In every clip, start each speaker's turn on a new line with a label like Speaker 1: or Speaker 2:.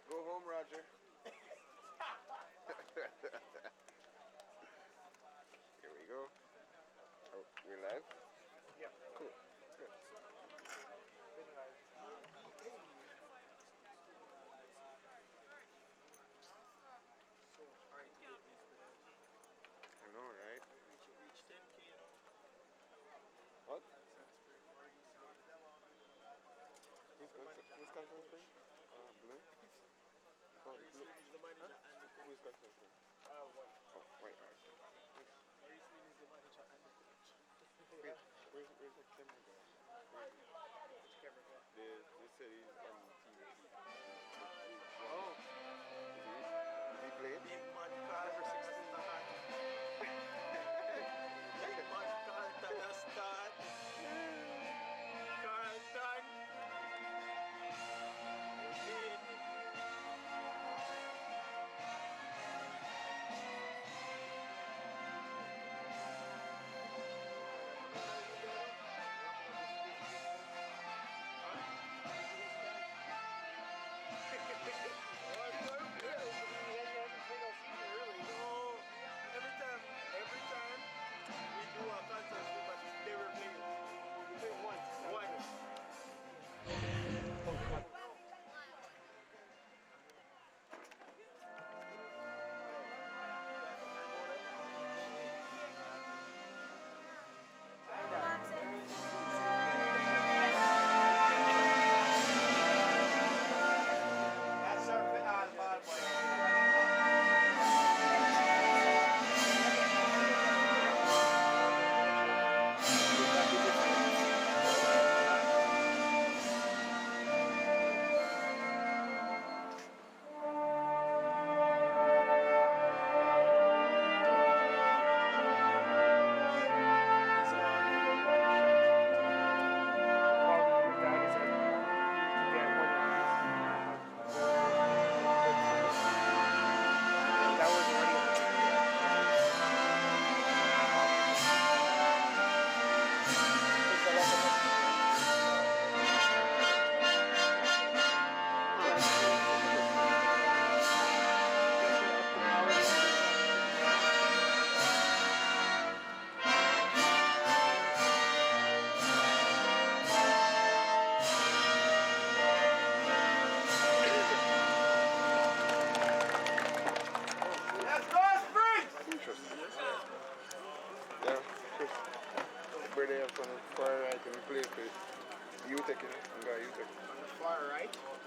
Speaker 1: Go home, Roger. Here we go. Oh, we're live?
Speaker 2: Yeah.
Speaker 1: Cool. Good. I know, right? What? Wisconsin Spring? Blue? Oh, blue. Huh? Wisconsin Spring. Oh, white. Alright. Wait, where's the camera guy?
Speaker 2: Which camera guy?
Speaker 1: They said he's on TV.
Speaker 2: Oh.
Speaker 1: Is he playing?
Speaker 2: Big man call for 16 start. Big man call to the start. Carlton. Indeed.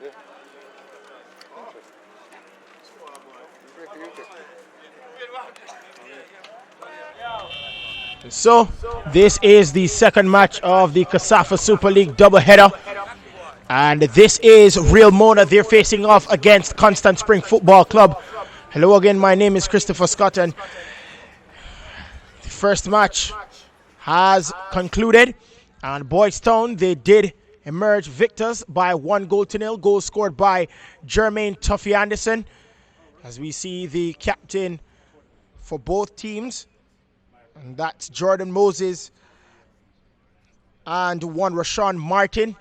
Speaker 1: Yeah. Interesting. Very interesting.
Speaker 3: So, this is the second match of the KSAFA Super League doubleheader. And this is Real Mona. They're facing off against Constant Spring Football Club. Hello again, my name is Christopher Scott, and the first match has concluded. And Boys Town, they did emerge victors by 1-0. Goal scored by Jermaine Tuffy Anderson. As we see the captain for both teams, and that's Jordan Moses, and one Rashawn Martin.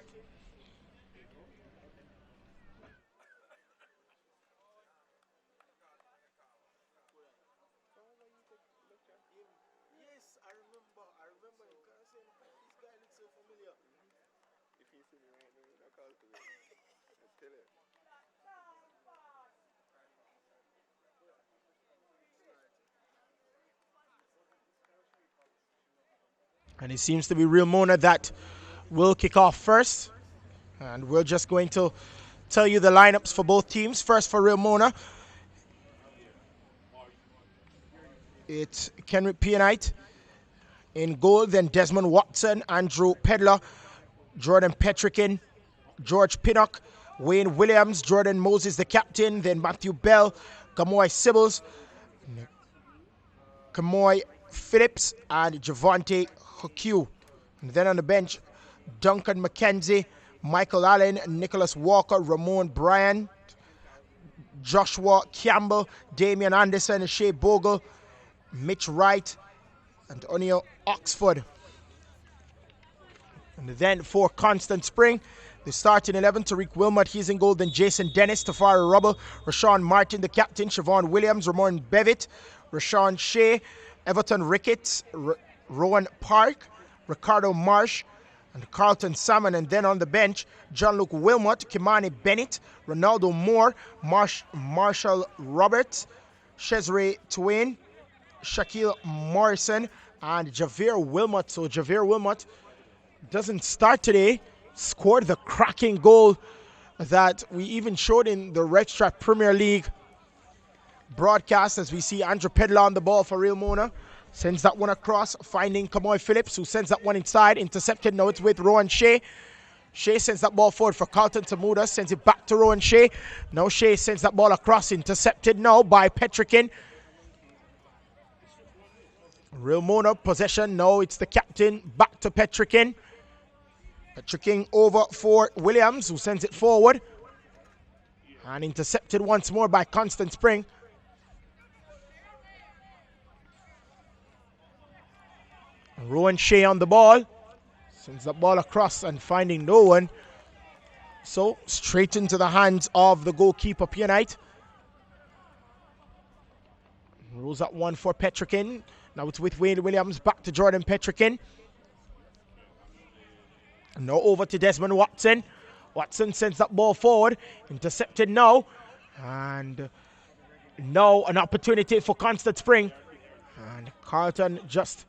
Speaker 2: Yes, I remember. I remember him. Can I say, this guy looks so familiar.
Speaker 1: If you see me right now, don't call to me. I tell you.
Speaker 3: And it seems to be Real Mona that will kick off first. And we're just going to tell you the lineups for both teams. First for Real Mona, it's Kenrick Pianite in goal, then Desmond Watson, Andrew Pedler, Jordan Petrikin, George Pinnock, Wayne Williams, Jordan Moses, the captain, then Matthew Bell, Kamoy Sibbles, Kamoy Phillips, and Javante Hoque. And then on the bench, Duncan McKenzie, Michael Allen, Nicholas Walker, Ramon Bryan, Joshua Campbell, Damian Anderson, Shea Bogle, Mitch Wright, and O'Neill Oxford. And then for Constant Spring, the starting 11, Tariq Wilmot, he's in goal, then Jason Dennis, Tafari Rubble, Rashawn Martin, the captain, Siobhan Williams, Ramon Bevitt, Rashawn Shea, Everton Ricketts, Rowan Park, Ricardo Marsh, and Carlton Salmon. And then on the bench, John Luke Wilmot, Kimani Bennett, Ronaldo Moore, Marshall Roberts, Cesare Twain, Shaquille Morrison, and Javier Wilmot. So Javier Wilmot doesn't start today, scored the cracking goal that we even showed in the Red Strap Premier League broadcast, as we see Andrew Pedler on the ball for Real Mona. Sends that one across, finding Kamoy Phillips, who sends that one inside, intercepted. Now it's with Rowan Shea. Shea sends that ball forward for Carlton Tamuda, sends it back to Rowan Shea. Now Shea sends that ball across, intercepted now by Petrikin. Real Mona possession, now it's the captain, back to Petrikin. Petrikin over for Williams, who sends it forward. And intercepted once more by Constant Spring. Rowan Shea on the ball. Sends the ball across and finding no one. So straight into the hands of the goalkeeper, Pianite. Rolls up one for Petrikin. Now it's with Wayne Williams, back to Jordan Petrikin. Now over to Desmond Watson. Watson sends that ball forward. Intercepted now. And now an opportunity for Constant Spring. And Carlton just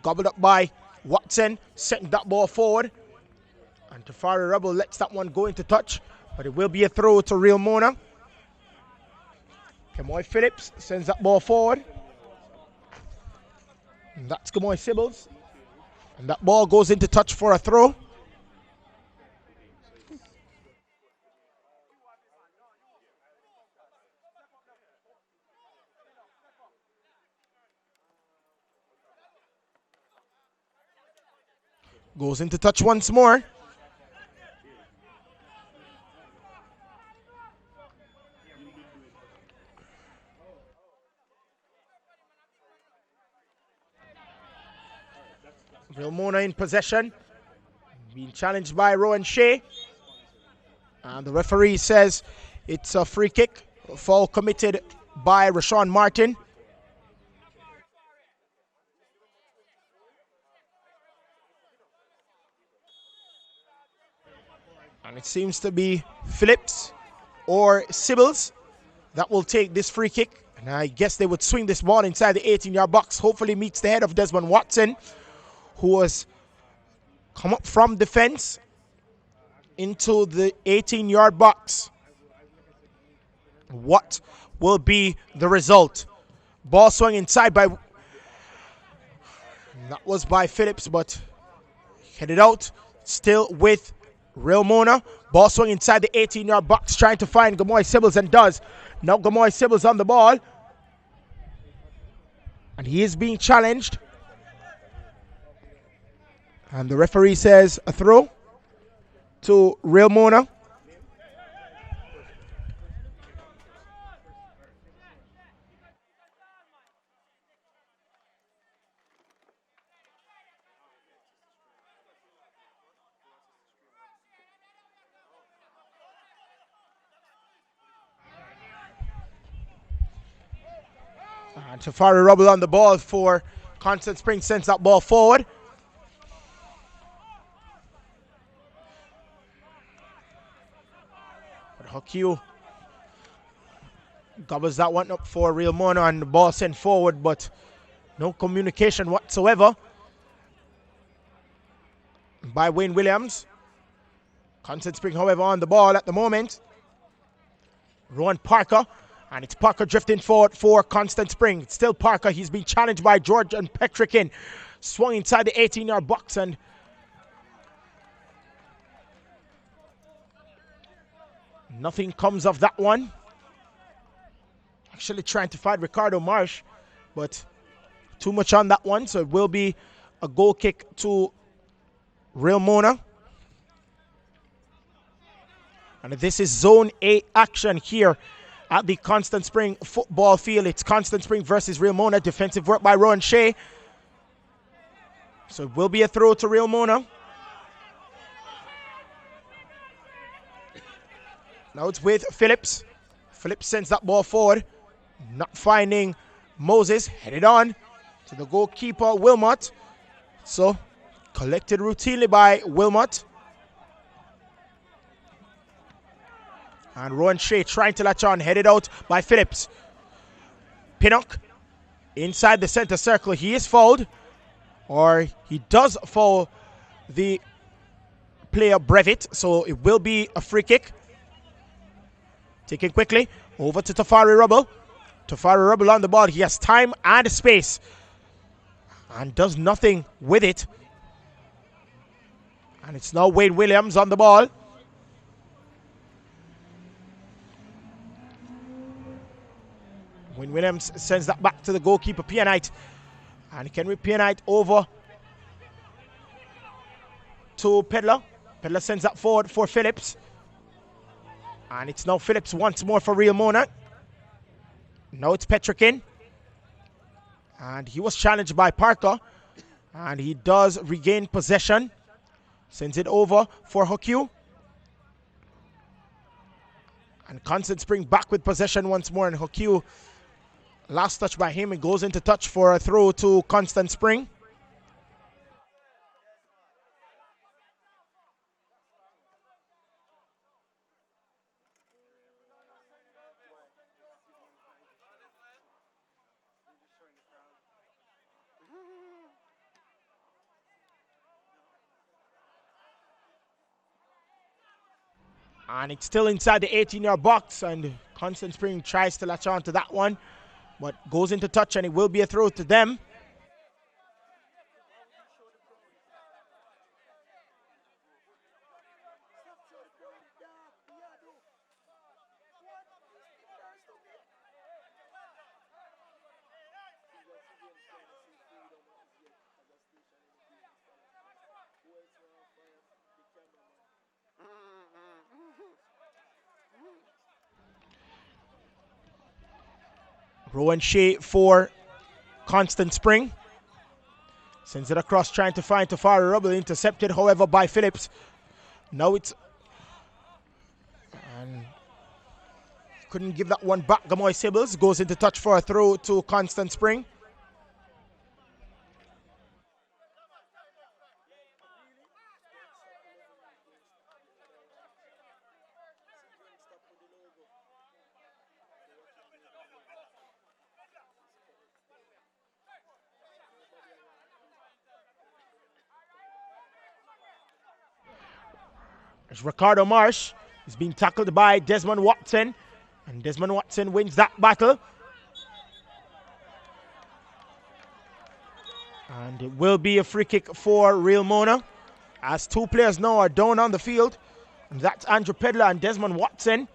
Speaker 3: gobbled up by Watson. Setting that ball forward. And Tafari Rebel lets that one go into touch. But it will be a throw to Real Mona. Kamoy Phillips sends that ball forward. And that's Kamoy Sibbles. And that ball goes into touch for a throw. Goes into touch once more. Real Mona in possession. Being challenged by Rowan Shea. And the referee says it's a free kick. Foul committed by Rashawn Martin. And it seems to be Phillips or Sibbles that will take this free kick. And I guess they would swing this ball inside the 18-yard box. Hopefully meets the head of Desmond Watson, who has come up from defense into the 18-yard box. What will be the result? Ball swung inside by, that was by Phillips, but headed out still with Real Mona. Ball swung inside the 18-yard box, trying to find Gamoy Sibbles, and does. Now Gamoy Sibbles on the ball, and he is being challenged. And the referee says a throw to Real Mona. And Tafari Rubble on the ball for Constant Spring, sends that ball forward. But Hakeem gobbles that one up for Real Mona, and the ball sent forward, but no communication whatsoever by Wayne Williams. Constant Spring, however, on the ball at the moment. Rowan Parker, and it's Parker drifting forward for Constant Spring. It's still Parker. He's been challenged by George and Petrikin. Swung inside the 18-yard box, and nothing comes of that one. Actually trying to fight Ricardo Marsh, but too much on that one, so it will be a goal kick to Real Mona. And this is Zone A action here at the Constant Spring football field. It's Constant Spring versus Real Mona. Defensive work by Rowan Shea. So it will be a throw to Real Mona. Now it's with Phillips. Phillips sends that ball forward. Not finding Moses. Headed on to the goalkeeper, Wilmot. So collected routinely by Wilmot. And Rowan Shea trying to latch on, headed out by Phillips. Pinnock inside the center circle. He is fouled, or he does foul the player Brevitt, so it will be a free kick. Taken quickly over to Tafari Rubble. Tafari Rubble on the ball. He has time and space and does nothing with it. And it's now Wade Williams on the ball. Wayne Williams sends that back to the goalkeeper, Pianite. And Kenry Pianite over to Pedler. Pedler sends that forward for Phillips. And it's now Phillips once more for Real Mona. Now it's Petrikin. And he was challenged by Parker. And he does regain possession. Sends it over for Hokiu. And Constant Spring back with possession once more. And Hokiu, last touch by him, and goes into touch for a throw to Constant Spring. And it's still inside the 18-yard box, and Constant Spring tries to latch on to that one, but goes into touch, and it will be a throw to them. Rowan Shea for Constant Spring. Sends it across, trying to find Tafari Rubble. Intercepted, however, by Phillips. Now it's... And couldn't give that one back. Gamoy Sibbles goes into touch for a throw to Constant Spring. It's Ricardo Marsh. He's being tackled by Desmond Watson. And Desmond Watson wins that battle. And it will be a free kick for Real Mona. As two players now are down on the field. And that's Andrew Pedler and Desmond Watson.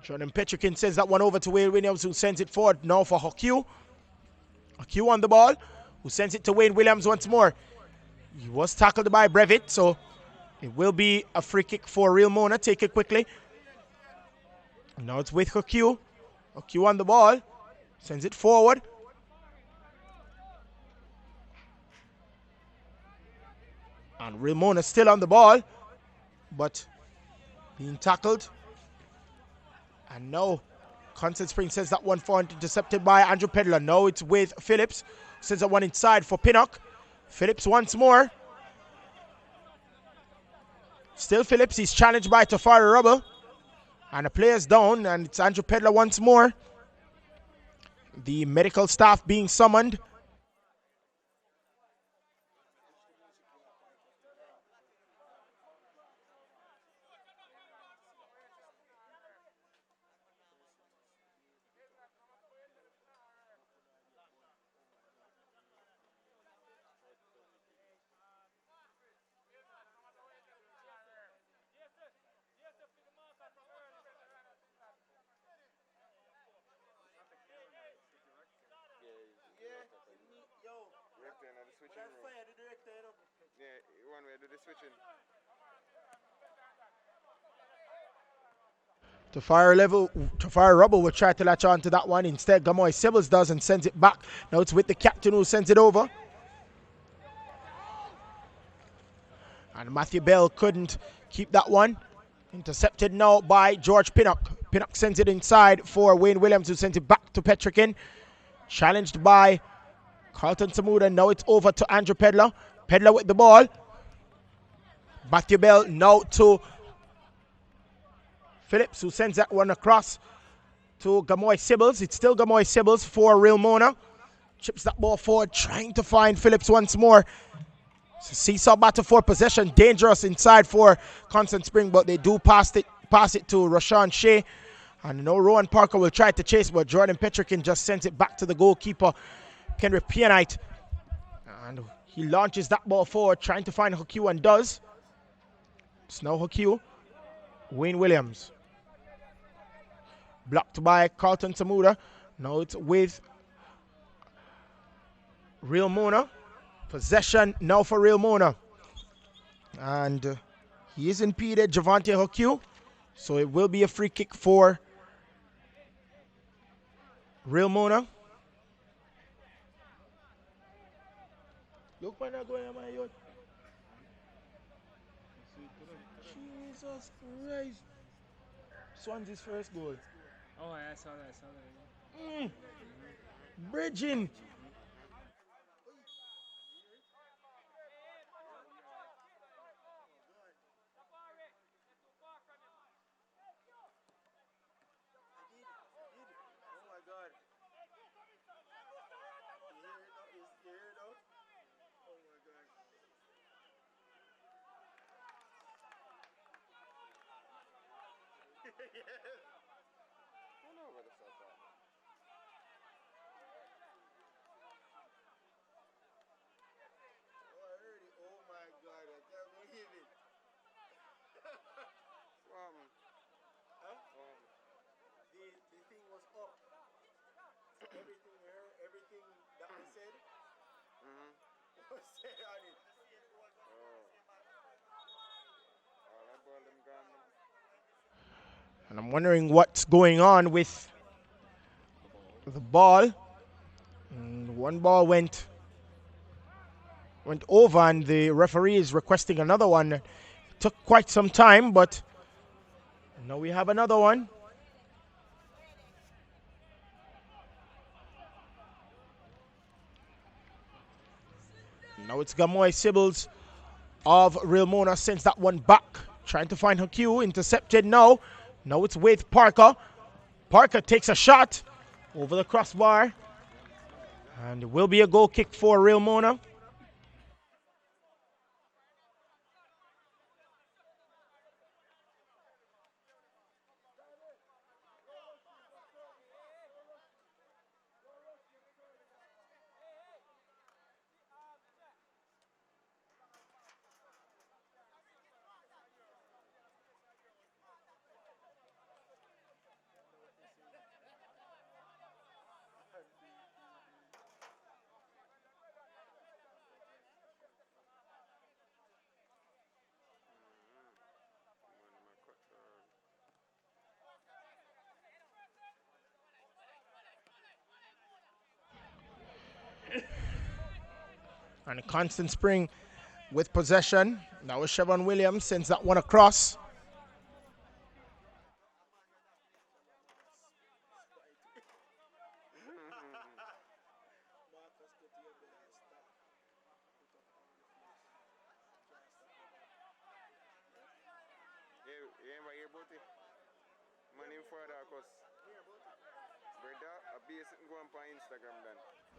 Speaker 3: Jordan Petrikin sends that one over to Wayne Williams, who sends it forward now for Hockey. Hockey on the ball, who sends it to Wayne Williams once more. He was tackled by Brevitt, so it will be a free kick for Real Mona. Take it quickly. And now it's with Hockey. Hockey on the ball, sends it forward. And Real Mona still on the ball, but being tackled. And now Constant Spring sends that one forward, intercepted by Andrew Pedler. Now it's with Phillips. Sends that one inside for Pinnock. Phillips once more. Still Phillips. He's challenged by Tafari Rubble. And the player's down. And it's Andrew Pedler once more. The medical staff being summoned. Tafari Rubble will try to latch on to that one. Instead, Gamoy Sibbles does and sends it back. Now it's with the captain who sends it over. And Matthew Bell couldn't keep that one. Intercepted now by George Pinnock. Pinnock sends it inside for Wayne Williams, who sends it back to Petrikin. Challenged by Carlton Samuda. Now it's over to Andrew Pedler. Pedler with the ball. Matthew Bell now to Phillips, who sends that one across to Gamoy Sibbles. It's still Gamoy Sibbles for Real Mona. Chips that ball forward, trying to find Phillips once more. Seesaw battle for possession. Dangerous inside for Constant Spring, but they do pass it to Rashawn Shea. And no, Rowan Parker will try to chase, but Jordan Petrikin just sends it back to the goalkeeper, Kenry Pianite. And he launches that ball forward, trying to find Hockey, and does. It's now Hockey. Wayne Williams. Blocked by Carlton Samuda. Now it's with Real Mona. Possession now for Real Mona. And he is impeded, Javante Hockey. So it will be a free kick for Real Mona. Look when I go in my yard. Jesus Christ. Swansea's first goal.
Speaker 4: Oh, I saw that.
Speaker 3: Bridging.
Speaker 1: All that ball them gone.
Speaker 3: And I'm wondering what's going on with the ball. One ball went over, and the referee is requesting another one. It took quite some time, but now we have another one. Now it's Gamoy Sibbles of Real Mona sends that one back, trying to find her cue. Intercepted now. Now it's with Parker. Parker takes a shot over the crossbar, and it will be a goal kick for Real Mona. And a constant spring with possession. That was Chevon Williams, sends that one across.
Speaker 1: You ain't hear about it? Man in further cause brother a basic go on Instagram then.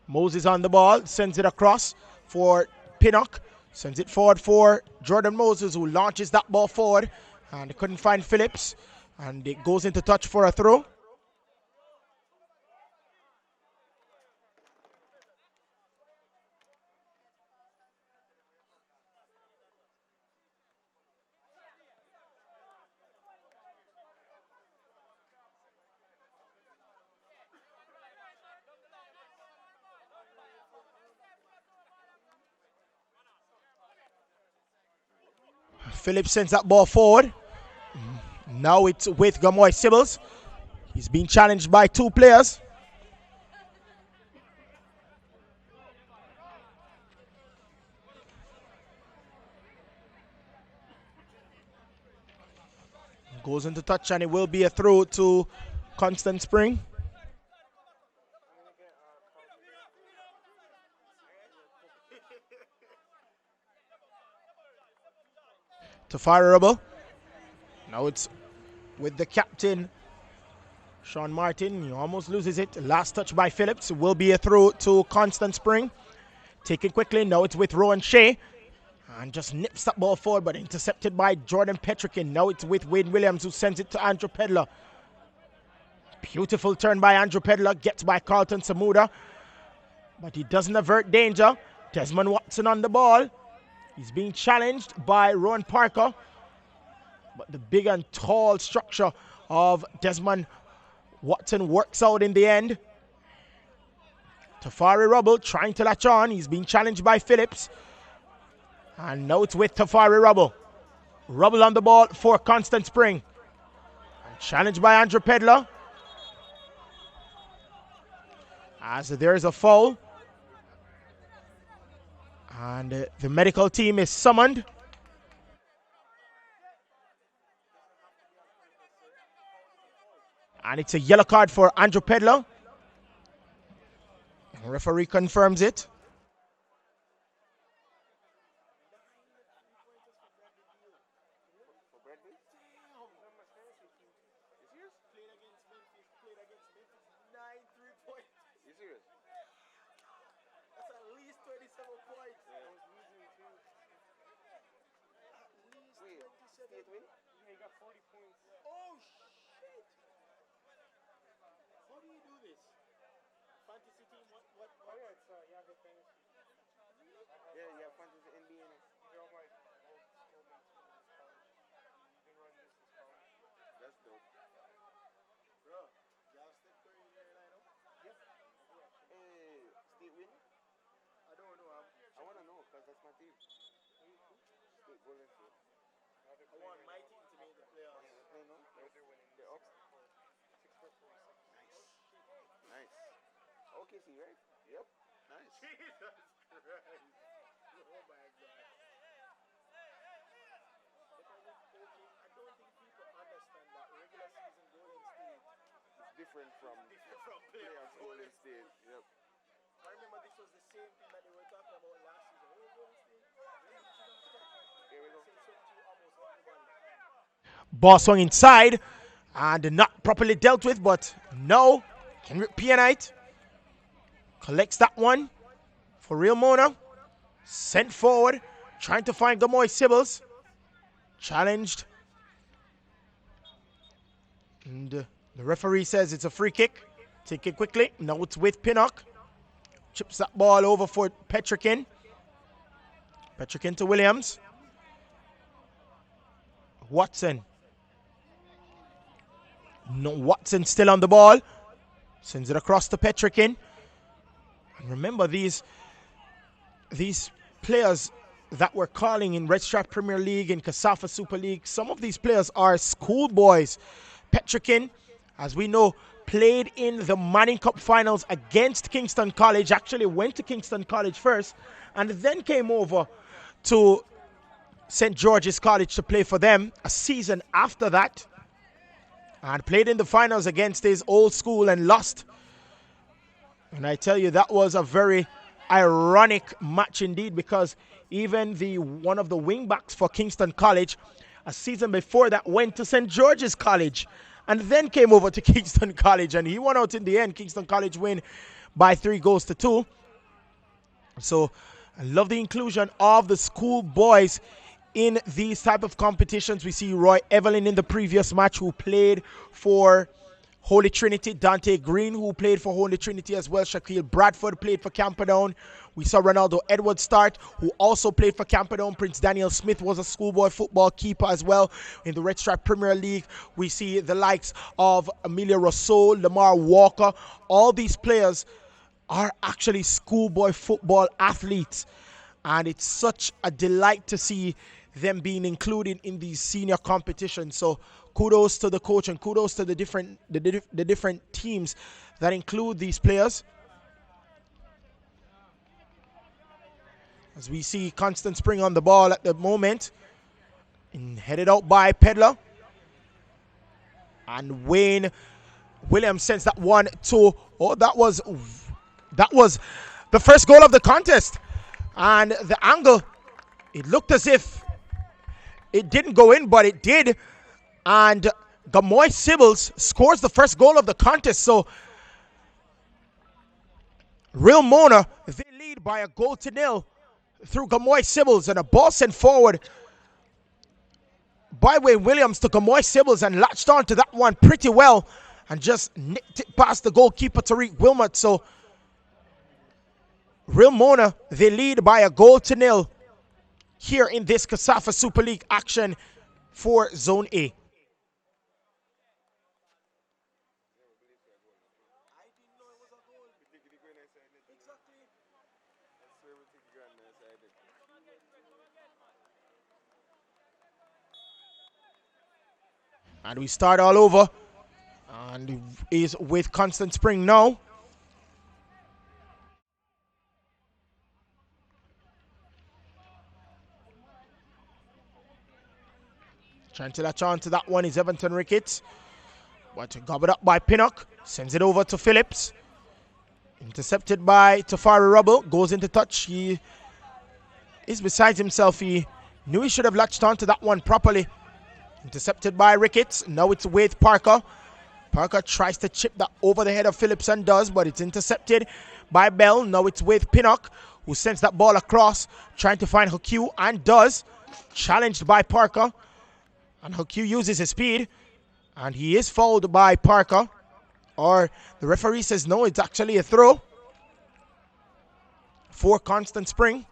Speaker 3: Moses on the ball, sends it across for Pinnock. Sends it forward for Jordan Moses, who launches that ball forward. And couldn't find Phillips. And it goes into touch for a throw. Phillips sends that ball forward. Now it's with Gamoy Sibbles. He's being challenged by two players. Goes into touch, and it will be a throw to Constant Spring. Tafari Rubble. Now it's with the captain, Sean Martin. He almost loses it. Last touch by Phillips. It will be a throw to Constant Spring. Taken quickly. Now it's with Rowan Shea. And just nips that ball forward, but intercepted by Jordan Petrikin. Now it's with Wayne Williams, who sends it to Andrew Pedler. Beautiful turn by Andrew Pedler. Gets by Carlton Samuda. But he doesn't avert danger. Desmond Watson on the ball. He's being challenged by Rowan Parker. But the big and tall structure of Desmond Watson works out in the end. Tafari Rubble trying to latch on. He's being challenged by Phillips. And now it's with Tafari Rubble. Rubble on the ball for Constant Spring. And challenged by Andrew Pedler. As there is a foul. And the medical team is summoned. And it's a yellow card for Andrew Pedler. The referee confirms it.
Speaker 1: You serious?
Speaker 2: That's at least 27 points.
Speaker 1: Wait, state win?
Speaker 4: Yeah, he got 40 points.
Speaker 2: Oh shit! How do you do this? Fantasy team? What?
Speaker 4: Oh, yeah, it's, you have the fantasy.
Speaker 1: Yeah, you have fantasy NBA.
Speaker 4: You're all like old school men from this college. You've been running this since college.
Speaker 1: That's dope.
Speaker 2: Bro, y'all Steph Curry in your lineup?
Speaker 1: Hey, state win?
Speaker 2: I don't know.
Speaker 1: I want to know because that's
Speaker 2: I want my team to make the playoffs.
Speaker 1: I know. They're up. Nice. Okay, see, right? Yep. Nice.
Speaker 2: Jesus Christ. Oh my God. I don't think people understand that regular season Golden State
Speaker 1: It's different from
Speaker 2: different from
Speaker 1: playoffs
Speaker 2: playoffs
Speaker 1: Golden
Speaker 2: Golden
Speaker 1: State.
Speaker 2: State.
Speaker 1: Yep.
Speaker 2: I remember this was the same thing that they were talking about last season. Oh, Golden State, they're losing after.
Speaker 1: Here we go.
Speaker 2: Say something to almost everybody.
Speaker 3: Ball swung inside and not properly dealt with, but no. Henrik Pianite collects that one for Real Mona. Sent forward, trying to find Gamoy Sibbles. Challenged. And the referee says it's a free kick. Take it quickly. Now it's with Pinnock. Chips that ball over for Petrikin. Petrikin to Williams. Watson. No, Watson still on the ball. Sends it across to Petrikin. And remember these players that we're calling in Red Stripe Premier League and KSAFA Super League, some of these players are schoolboys. Petrikin, as we know, played in the Manning Cup finals against Kingston College, actually went to Kingston College first, and then came over to St. George's College to play for them a season after that, and played in the finals against his old school and lost. And I tell you, that was a very ironic match indeed, because even one of the wing backs for Kingston College a season before that went to St. George's College and then came over to Kingston College, and he won out in the end. Kingston College win by 3-2. So I love the inclusion of the school boys in these type of competitions. We see Roy Evelyn in the previous match, who played for Holy Trinity. Dante Green, who played for Holy Trinity as well. Shaquille Bradford played for Camperdown. We saw Ronaldo Edwards start, who also played for Camperdown. Prince Daniel Smith was a schoolboy football keeper as well in the Red Stripe Premier League. We see the likes of Amelia Rousseau, Lamar Walker. All these players are actually schoolboy football athletes, and it's such a delight to see them being included in these senior competitions. So kudos to the coach and kudos to the different teams that include these players. As we see Constant Spring on the ball at the moment, and headed out by Pedler, and Wayne Williams sends that one to, that was the first goal of the contest, and the angle, it looked as if it didn't go in, but it did. And Gamoy Sibbles scores the first goal of the contest. So Real Mona, they lead by 1-0 through Gamoy Sibbles, and a ball sent forward by Wayne Williams to Gamoy Sibbles, and latched on to that one pretty well and just nicked it past the goalkeeper Tariq Wilmot. So Real Mona, they lead by 1-0 here in this KSAFA Super League action for Zone A. And we start all over, and is with Constant Spring now. Trying to latch on to that one is Everton Ricketts, but gobbled up by Pinnock. Sends it over to Phillips. Intercepted by Tafari Rubble. Goes into touch. He is beside himself. He knew he should have latched on to that one properly. Intercepted by Ricketts. Now it's with Parker. Parker tries to chip that over the head of Phillips and does, but it's intercepted by Bell. Now it's with Pinnock, who sends that ball across, trying to find Hakew, and does. Challenged by Parker. And Hakew uses his speed, and he is fouled by Parker. Or the referee says no, it's actually a throw for Constant Spring.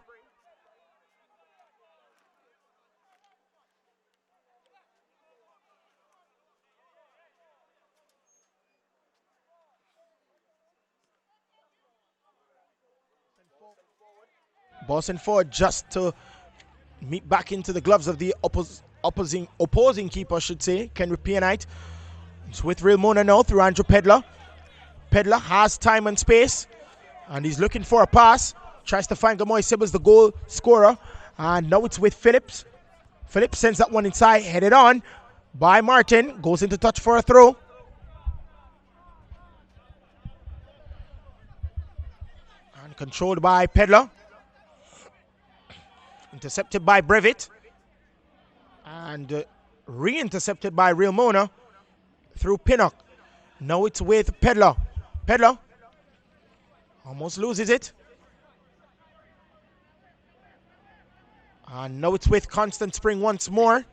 Speaker 3: Boston forward just to meet back into the gloves of the opposing keeper, I should say, Kenry Pianite. It's with Real Mona now through Andrew Pedler. Pedler has time and space, and he's looking for a pass. Tries to find Gamoy Sibbles, the goal scorer, and now it's with Phillips. Phillips sends that one inside, headed on by Martin, goes into touch for a throw. And controlled by Pedler. Intercepted by Brevitt. And re-intercepted by Real Mona through Pinnock. Now it's with Pedler. Pedler almost loses it. And now it's with Constant Spring once more.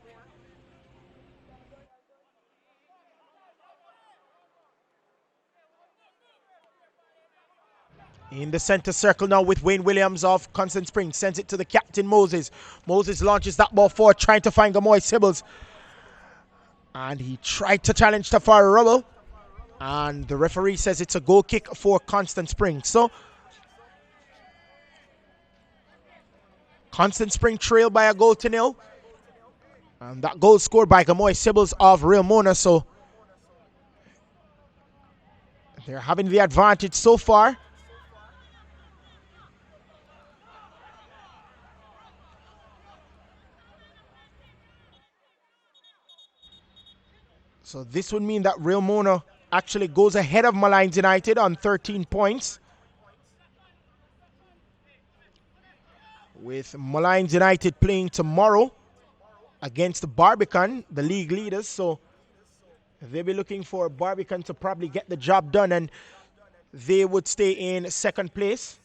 Speaker 3: In the center circle now with Wayne Williams of Constant Spring. Sends it to the captain, Moses. Moses launches that ball forward, trying to find Gamoy Sibbles. And he tried to challenge Tafari Rubble. And the referee says it's a goal kick for Constant Spring. So, Constant Spring trailed by a goal to nil. And that goal scored by Gamoy Sibbles of Real Mona. So, they're having the advantage so far. So this would mean that Real Mona actually goes ahead of Malines United on 13 points. With Malines United playing tomorrow against Barbican, the league leaders. So they'll be looking for Barbican to probably get the job done, and they would stay in second place.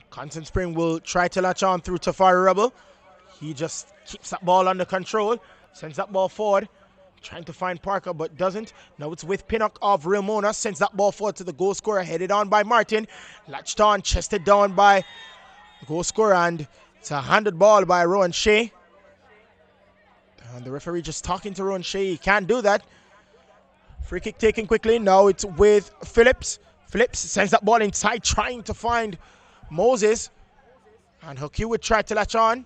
Speaker 3: Constant Spring will try to latch on through Tafari Rebel. He just keeps that ball under control, sends that ball forward, trying to find Parker, but doesn't. Now it's with Pinnock of Real Mona, sends that ball forward to the goal scorer, headed on by Martin, latched on, chested down by the goal scorer, and it's a handed ball by Rowan Shea. And the referee just talking to Rowan Shea. He can't do that. Free kick taken quickly. Now it's with Phillips. Phillips sends that ball inside, trying to find Moses. And Hokiu would try to latch on.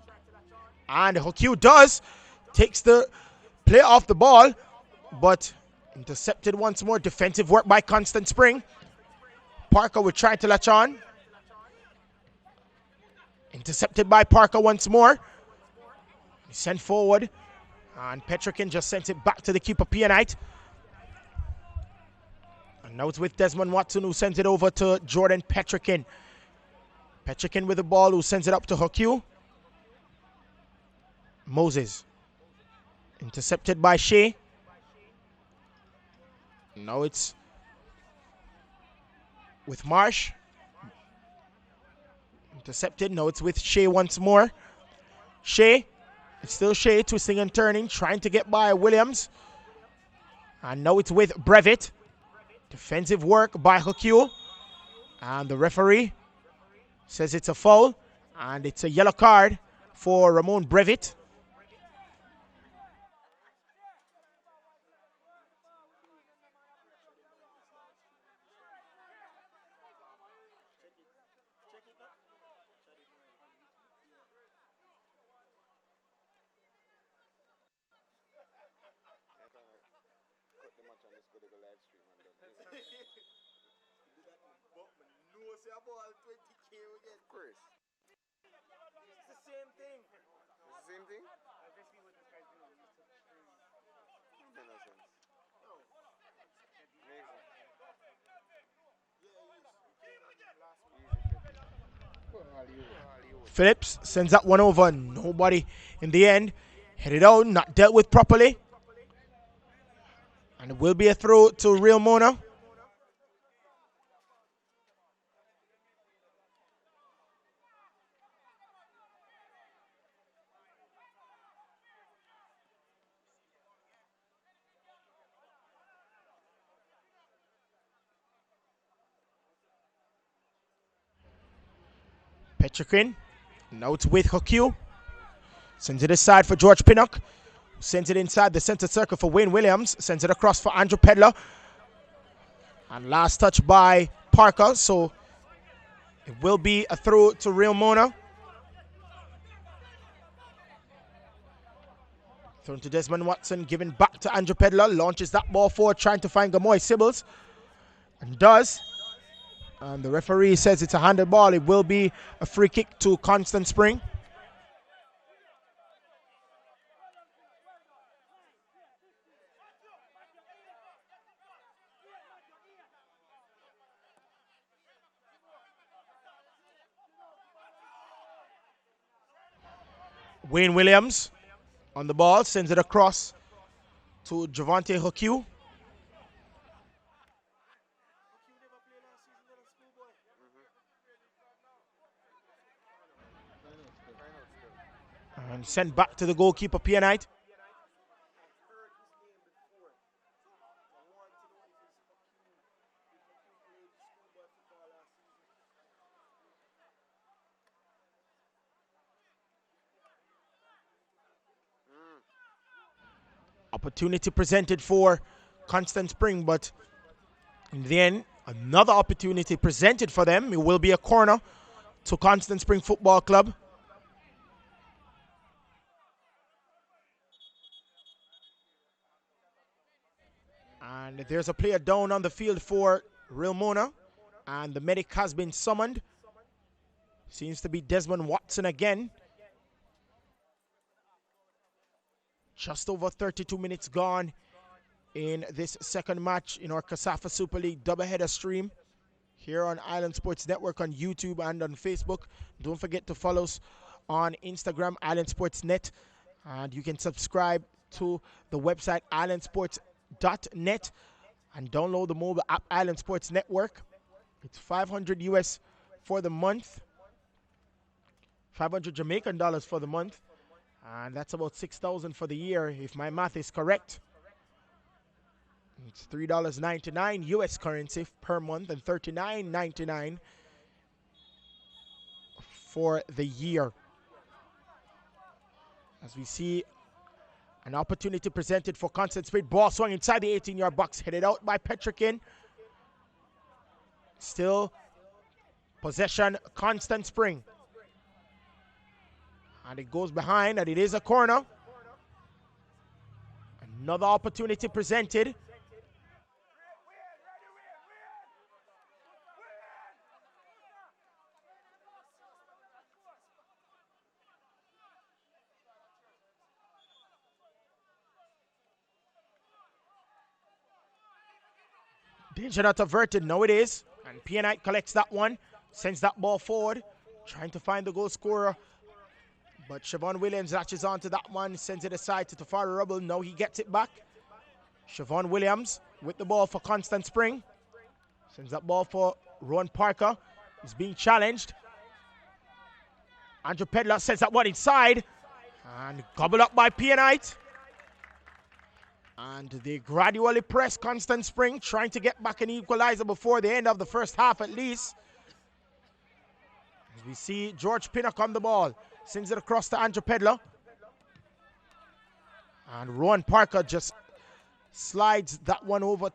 Speaker 3: And Hokiu does. Takes the play off the ball. But intercepted once more. Defensive work by Constant Spring. Parker would try to latch on. Intercepted by Parker once more. He sent forward. And Petrikin just sent it back to the keeper, Pianite. And now it's with Desmond Watson, who sends it over to Jordan Petrikin. Petrikin with the ball, who sends it up to Hokiu. Moses. Intercepted by Shea. Now it's with Marsh. Intercepted. Now it's with Shea once more. Shea. It's still Shea, twisting and turning, trying to get by Williams. And now it's with Brevitt. Defensive work by Hokiu. And the referee says it's a foul. And it's a yellow card for Ramon Brevitt.
Speaker 1: go to live stream and done.
Speaker 2: Do that, but no say about 20K again.
Speaker 1: Of course.
Speaker 2: It's the same thing.
Speaker 1: It's the same thing?
Speaker 4: Basically what this guy's doing, he's took stream.
Speaker 1: Makes no sense.
Speaker 2: No.
Speaker 1: Amazing.
Speaker 2: Yeah, he came last week.
Speaker 3: Phillips sends that one over. Nobody in the end. Headed out, not dealt with properly. And it will be a throw to Real Mona. Petrikin. Now it's with Hokiu. Sends it aside for George Pinnock. Sends it inside the center circle for Wayne Williams. Sends it across for Andrew Pedler. And last touch by Parker. So it will be a throw to Real Mona. Thrown to Desmond Watson. Given back to Andrew Pedler. Launches that ball forward. Trying to find Gamoy Sibbles. And does. And the referee says it's a handed ball. It will be a free kick to Constant Spring. Wayne Williams on the ball, sends it across to Javante Hokiu. And sent back to the goalkeeper, Pianite. Opportunity presented for Constant Spring, but in the end, another opportunity presented for them. It will be a corner to Constant Spring Football Club. And there's a player down on the field for Real Mona, and the medic has been summoned. Seems to be Desmond Watson again. Just over 32 minutes gone in this second match in our KSAFA Super League doubleheader stream here on Island Sports Network on YouTube and on Facebook. Don't forget to follow us on Instagram, Island Sports Net, and you can subscribe to the website islandsports.net and download the mobile app Island Sports Network. It's $500 US for the month, 500 Jamaican dollars for the month. And that's about $6,000 for the year, if my math is correct. It's $3.99 US currency per month and $39.99 for the year. As we see an opportunity presented for Constant Spring. Ball swung inside the 18-yard box, headed out by Petrikin. Still possession, Constant Spring. And it goes behind, and it is a corner. Another opportunity presented. Danger not averted, no it is. And Pianite collects that one, sends that ball forward, trying to find the goal scorer. But Siobhan Williams latches onto that one, sends it aside to Tafari Rubble. Now he gets it back. Siobhan Williams with the ball for Constant Spring. Sends that ball for Rowan Parker. He's being challenged. Andrew Pedler sends that one inside. And gobbled up by Pianite. And they gradually press Constant Spring, trying to get back an equalizer before the end of the first half at least. As we see George Pinnock on the ball. Sends it across to Andrew Pedler. And Rowan Parker just slides that one over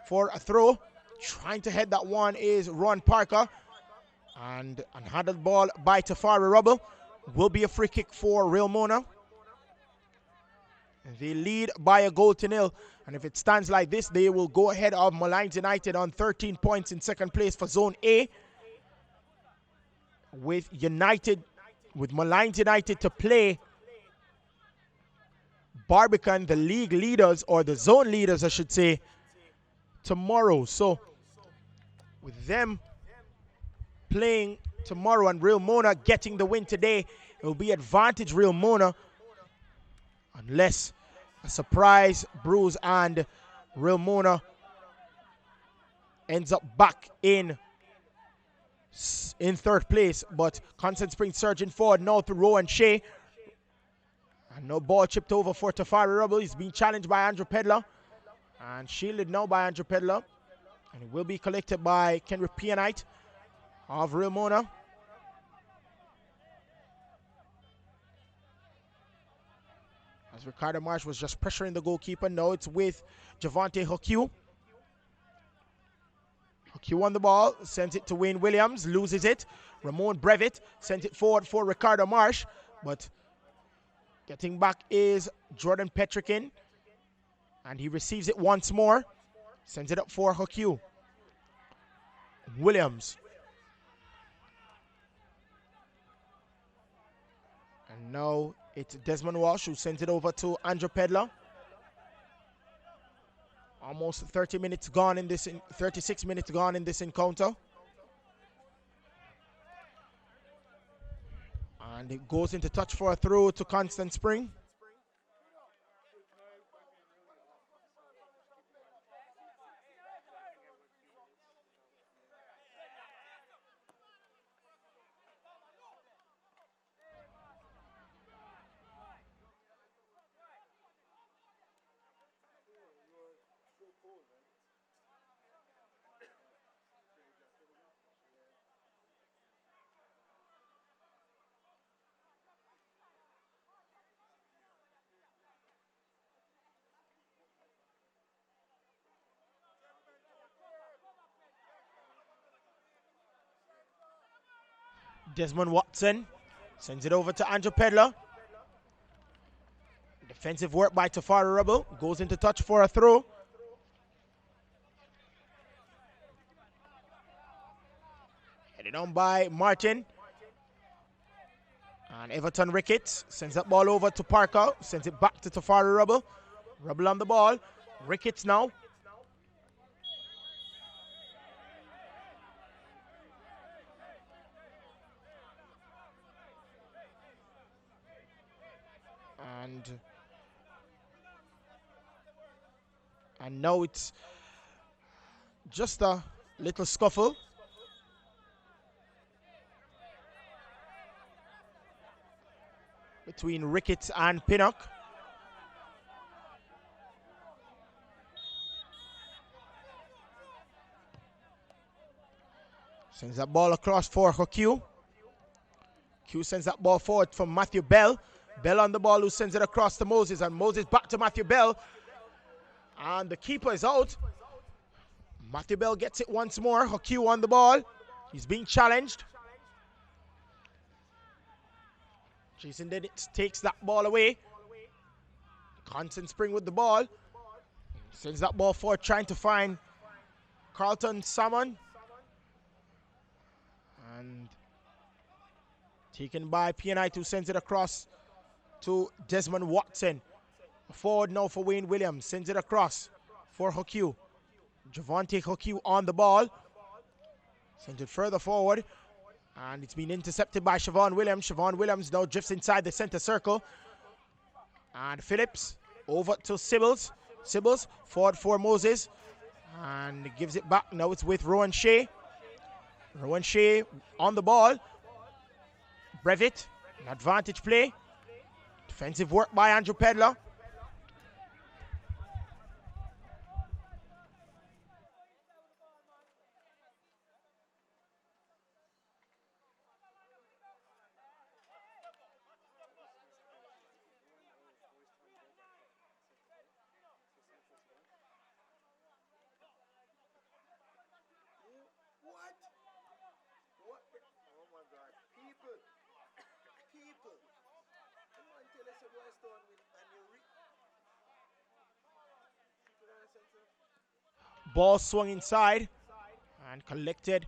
Speaker 3: for a throw. Trying to head that one is Rowan Parker. And unhandled ball by Tafari Rubble. Will be a free kick for Real Mona. They lead by a goal to nil. And if it stands like this, they will go ahead of Malines United on 13 points in second place for Zone A. With Malines United to play Barbican, the league leaders, or the zone leaders, I should say, tomorrow. So with them playing tomorrow and Real Mona getting the win today, it will be advantage Real Mona, unless a surprise bruise and Real Mona ends up back in third place. But Constant Spring surging forward now to Rowan Shea. And no ball chipped over for Tafari Rubble. He's being challenged by Andrew Pedler. And shielded now by Andrew Pedler. And it will be collected by Kenrick Pianite of Real Mona. As Ricardo Marsh was just pressuring the goalkeeper. Now it's with Javante Hokiu. Hokiu on the ball. Sends it to Wayne Williams. Loses it. Ramon Brevitt sent it forward for Ricardo Marsh. But getting back is Jordan Petrikin. And he receives it once more. Sends it up for Hokiu. Williams. And now it's Desmond Walsh who sends it over to Andrew Pedler. Almost 36 minutes gone in this encounter. And it goes into touch for a throw to Constant Spring. Desmond Watson sends it over to Andrew Pedler. Defensive work by Tafari Rubble. Goes into touch for a throw. Headed on by Martin. And Everton Ricketts sends that ball over to Parker. Sends it back to Tafari Rubble. Rubble on the ball. Ricketts now. And now it's just a little scuffle. Between Ricketts and Pinnock. Sends that ball across for Hokiu. Q sends that ball forward from Matthew Bell. Bell on the ball, who sends it across to Moses, and Moses back to Matthew Bell. And the keeper is out. Matthew Bell gets it once more. Hokiu on the ball. He's being challenged. Jason Dennis takes that ball away. Constant Spring with the ball. Sends that ball forward, trying to find Carlton Salmon. And taken by Pianite, who sends it across to Desmond Watson. Forward now for Wayne Williams. Sends it across for Hokiu. Javante Hokiu on the ball. Sends it further forward. And it's been intercepted by Siobhan Williams. Siobhan Williams now drifts inside the center circle. And Phillips over to Sibbles. Sibbles forward for Moses. And gives it back. Now it's with Rowan Shea. Rowan Shea on the ball. Brevitt, an advantage play. Defensive work by Andrew Pedler.
Speaker 2: What? Oh my God. People. The man tell us a boy stone with and you
Speaker 3: ball swung inside and collected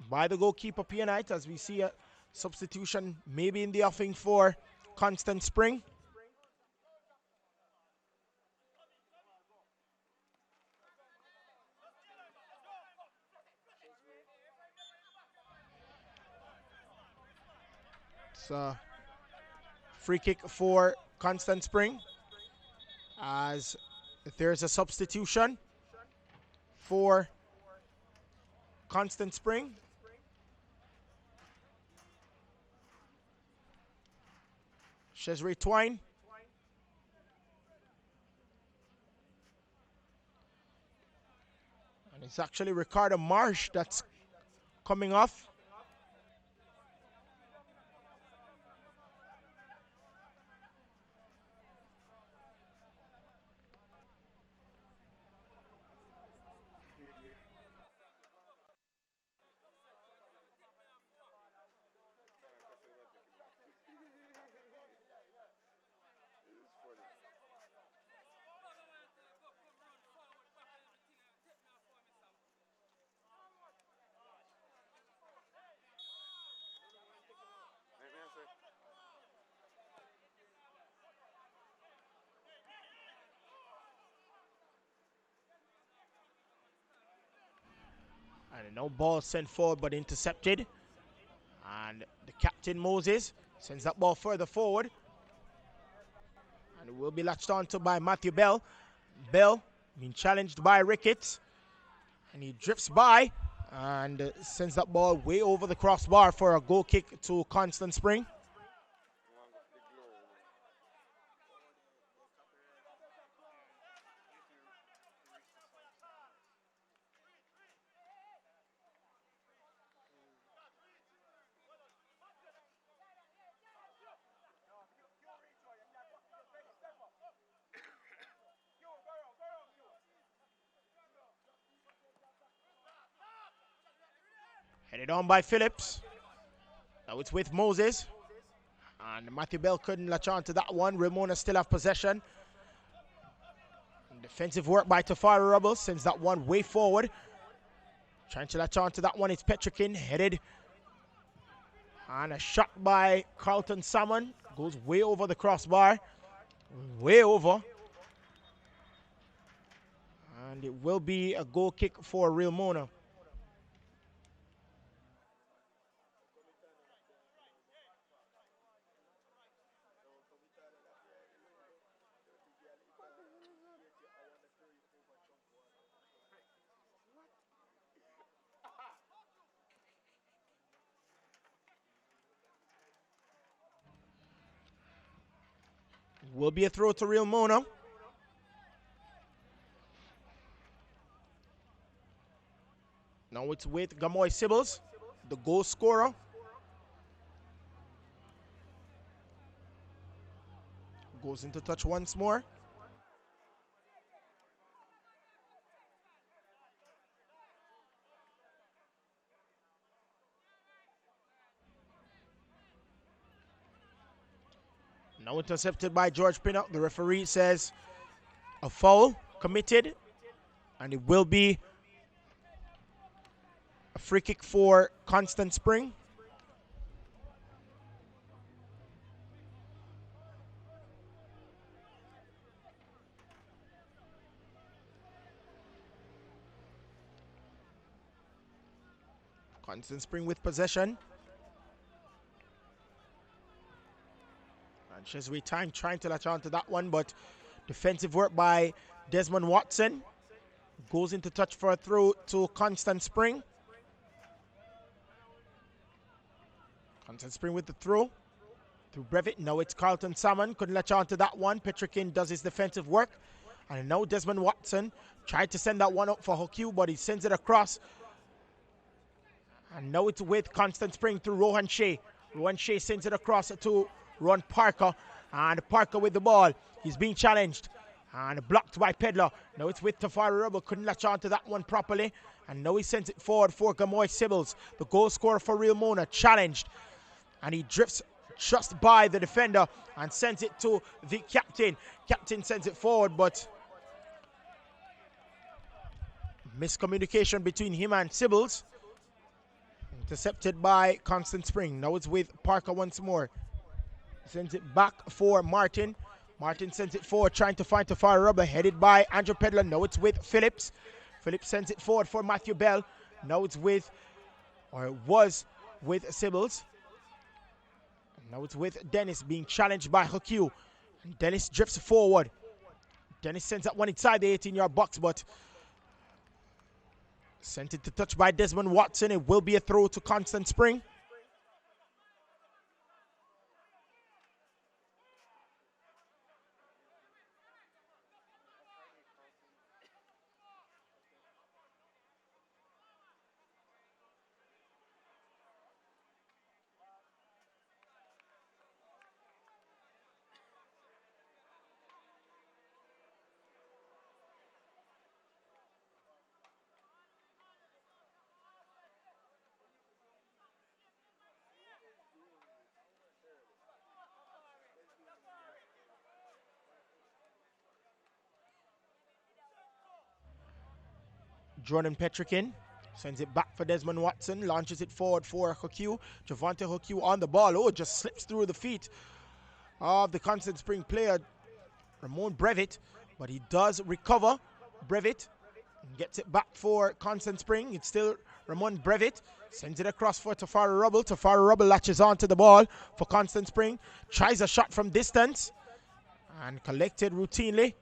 Speaker 3: by the goalkeeper Pianite, as we see a substitution maybe in the offing for Constant Spring. It's a free kick for Constant Spring, as there's a substitution for Constant Spring. Cesare Twine. And it's actually Ricardo Marsh that's coming off. And no ball sent forward but intercepted. And the captain Moses sends that ball further forward. And it will be latched onto by Matthew Bell. Bell being challenged by Ricketts. And he drifts by and sends that ball way over the crossbar for a goal kick to Constant Spring. Headed on by Phillips. Now it's with Moses. And Matthew Bell couldn't latch on to that one. Ramona still have possession. And defensive work by Tafari Rubble sends that one way forward. Trying to latch on to that one. It's Petrikin headed. And a shot by Carlton Salmon. Goes way over the crossbar. Way over. And it will be a goal kick for Real Mona. Will be a throw to Real Mona. Now it's with Gamoy Sibbles, the goal scorer. Goes into touch once more. Now intercepted by George Pinnock. The referee says a foul committed, and it will be a free kick for Constant Spring. Constant Spring with possession. And Chesney time trying to latch on to that one, but defensive work by Desmond Watson. Goes into touch for a throw to Constant Spring. Constant Spring with the throw through Brevitt. Now it's Carlton Salmon. Couldn't latch on to that one. Petrikin does his defensive work. And now Desmond Watson tried to send that one up for Hockey, but he sends it across. And now it's with Constant Spring through Rohan Shea. Rohan Shea sends it across to Ron Parker. And Parker with the ball. He's being challenged. And blocked by Pedler. Now it's with Tafari Rubble. Couldn't latch on to that one properly. And now he sends it forward for Gamoy Sibbles. The goal scorer for Real Mona. Challenged. And he drifts just by the defender. And sends it to the captain. Captain sends it forward, but Miscommunication between him and Sibbles. Intercepted by Constant Spring. Now it's with Parker once more. Sends it back for Martin. Martin sends it forward, trying to find Tafari Rubber. Headed by Andrew Pedler. Now it's with Phillips. Phillips sends it forward for Matthew Bell. Now it's with, or it was with Sibbles. Now it's with Dennis being challenged by Hakew. Dennis drifts forward. Dennis sends that one inside the 18-yard box, but sent it to touch by Desmond Watson. It will be a throw to Constant Spring. Jordan Petrikin sends it back for Desmond Watson, launches it forward for Hakew. Javante Hakew on the ball. Oh, just slips through the feet of the Constant Spring player, Ramon Brevitt, but he does recover. Brevitt gets it back for Constant Spring. It's still Ramon Brevitt. Sends it across for Tafari Rubble. Tafari Rubble latches onto the ball for Constant Spring. Tries a shot from distance and collected routinely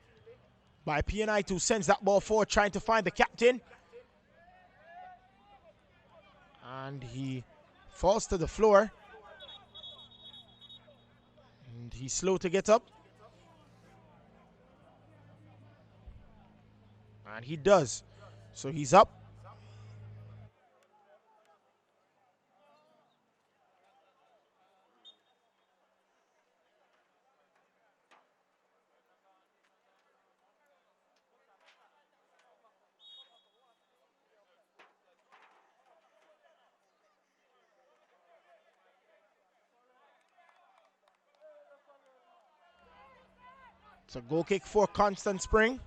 Speaker 3: by PNI, who sends that ball forward, trying to find the captain. And he falls to the floor. And he's slow to get up. And he does. So he's up. It's a goal kick for Constant Spring.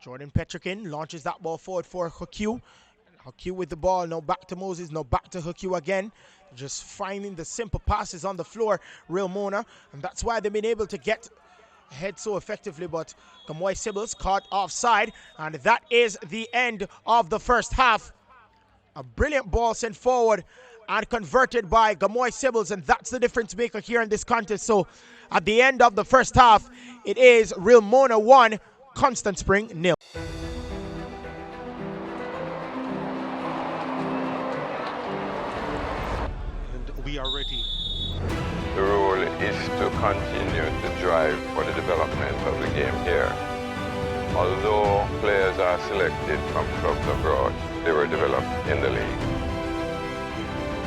Speaker 3: Jordan Petrikin launches that ball forward for Hakew. Hakew with the ball, now back to Moses, now back to Hakew again. Just finding the simple passes on the floor, Real Mona. And that's why they've been able to get ahead so effectively. But Gamoy Sibbles caught offside. And that is the end of the first half. A brilliant ball sent forward and converted by Gamoy Sibbles. And that's the difference maker here in this contest. So at the end of the first half, it is Real Mona 1, Constant Spring 0.
Speaker 5: And we are ready.
Speaker 6: The role is to continue to drive for the development of the game here. Although players are selected from clubs abroad, they were developed in the league.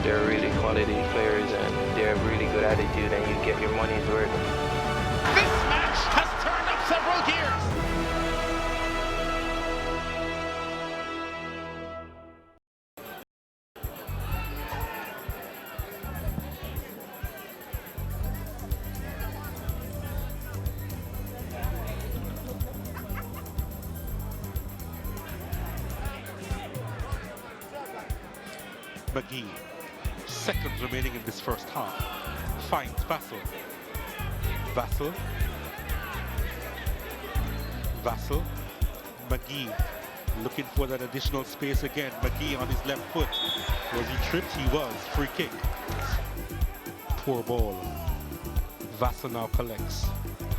Speaker 7: They're really quality players and they have really good attitude and you get your money's worth.
Speaker 5: This match has turned up several gears. McGee, seconds remaining in this first half, finds Vassell. Vassell, McGee looking for that additional space again. McGee on his left foot. Was he tripped? He was. Free kick. Poor ball. Vassell now collects.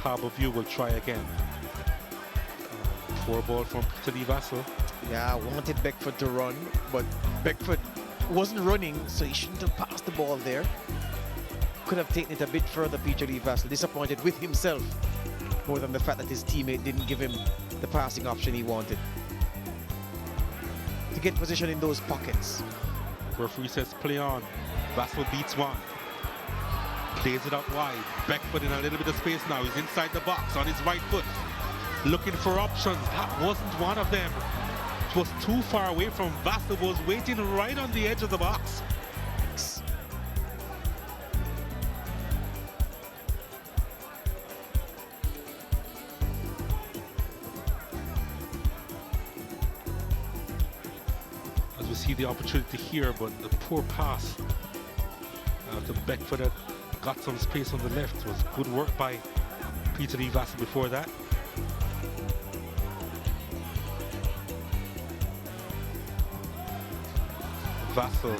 Speaker 5: Harborview will try again. Poor ball from Peter Lee Vassell.
Speaker 2: Yeah, I wanted Beckford to run, but Beckford wasn't running, so he shouldn't have passed the ball there. Could have taken it a bit further, Peter Lee Vassell. Disappointed with himself more than the fact that his teammate didn't give him the passing option he wanted. get position in those pockets.
Speaker 5: Referee says play on. Vassell beats one. Plays it out wide. Beckford in a little bit of space now. He's inside the box on his right foot. Looking for options. That wasn't one of them. It was too far away from Vassell. Was waiting right on the edge of the box. As we see the opportunity here, but the poor pass to Beckford that got some space on the left. It was good work by Peter Lee Vassell before that. Vassell,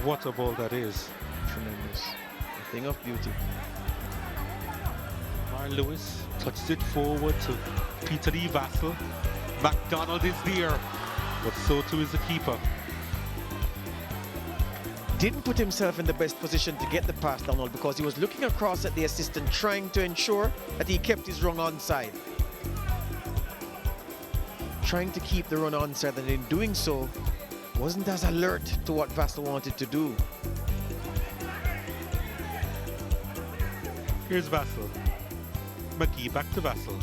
Speaker 5: what a ball that is.
Speaker 2: Tremendous. A thing of beauty.
Speaker 5: Ryan Lewis touched it forward to Peter Lee Vassell. McDonald is there, but so too is the keeper.
Speaker 2: Didn't put himself in the best position to get the pass down because he was looking across at the assistant, trying to ensure that he kept his run onside. Trying to keep the run onside, and in doing so, wasn't as alert to what Vassell wanted to do.
Speaker 5: Here's Vassell. McGee back to Vassell.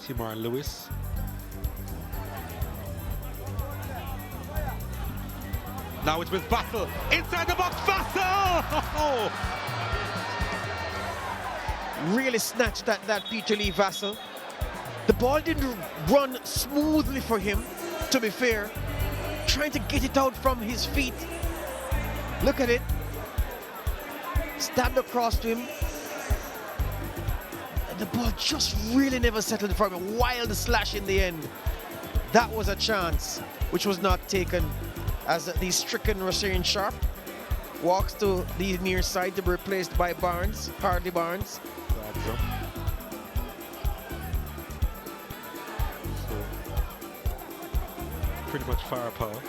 Speaker 5: Timar Lewis. Now it's with Vassell. Inside the box, Vassell!
Speaker 2: Really snatched at that Peter Lee Vassell. The ball didn't run smoothly for him, to be fair. Trying to get it out from his feet. Look at it. Stabbed across to him. And the ball just really never settled for him. A wild slash in the end. That was a chance, which was not taken, as the stricken Rashawn Sharp walks to the near side to be replaced by Barnes, Hardy Barnes.
Speaker 5: So, pretty much firepower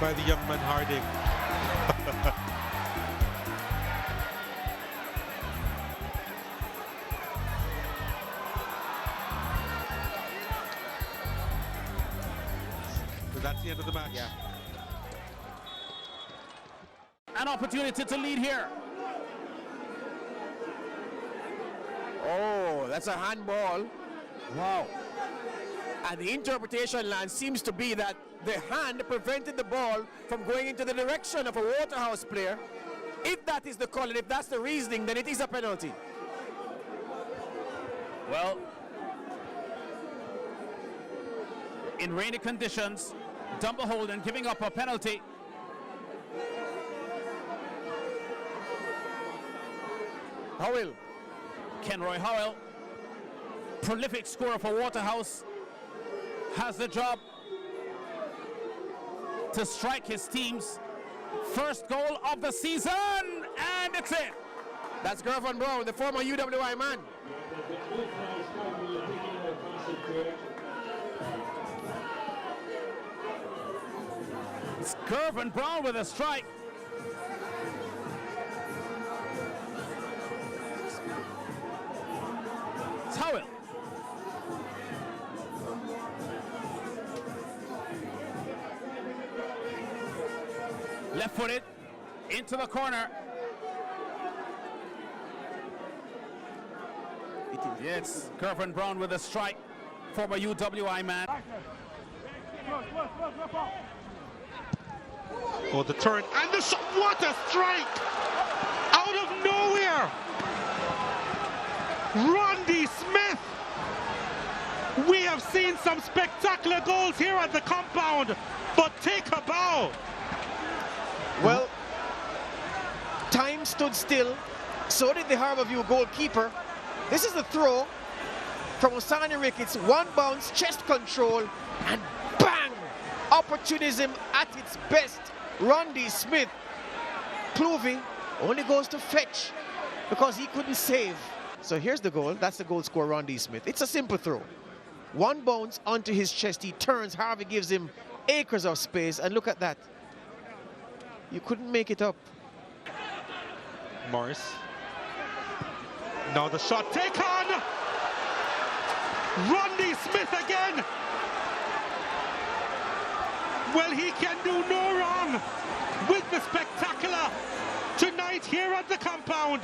Speaker 5: by the young man Harding. But that's the end of the match.
Speaker 2: Yeah.
Speaker 8: An opportunity to lead here.
Speaker 3: Oh, that's a handball. Wow. And the interpretation, Lance, seems to be that the hand prevented the ball from going into the direction of a Waterhouse player. If that is the call, and if that's the reasoning, then it is a penalty.
Speaker 8: Well, in rainy conditions, Dumba Holden giving up a penalty.
Speaker 3: Howell.
Speaker 8: Kenroy Howell, prolific scorer for Waterhouse, has the job to strike his team's first goal of the season, and it's in.
Speaker 3: That's Gervin Brown, the former UWI man.
Speaker 8: It's Gervin Brown with a strike. It's Howell. Left footed into the corner. Yes, Gervin Brown with a strike, former UWI man.
Speaker 5: Oh, the turn and the shot. What a strike! Out of nowhere! Rondy Smith! We have seen some spectacular goals here at the compound, but take a bow!
Speaker 2: Well, time stood still. So did the Harborview goalkeeper. This is the throw from Osani Ricketts. One bounce, chest control, and bang! Opportunism at its best. Rondy Smith. Clovey only goes to fetch because he couldn't save. So here's the goal. That's the goal scorer, Rondy Smith. It's a simple throw. One bounce onto his chest. He turns. Harvey gives him acres of space. And look at that. You couldn't make it up.
Speaker 5: Morris. Now the shot taken. Randy Smith again. Well, he can do no wrong with the spectacular tonight here at the compound.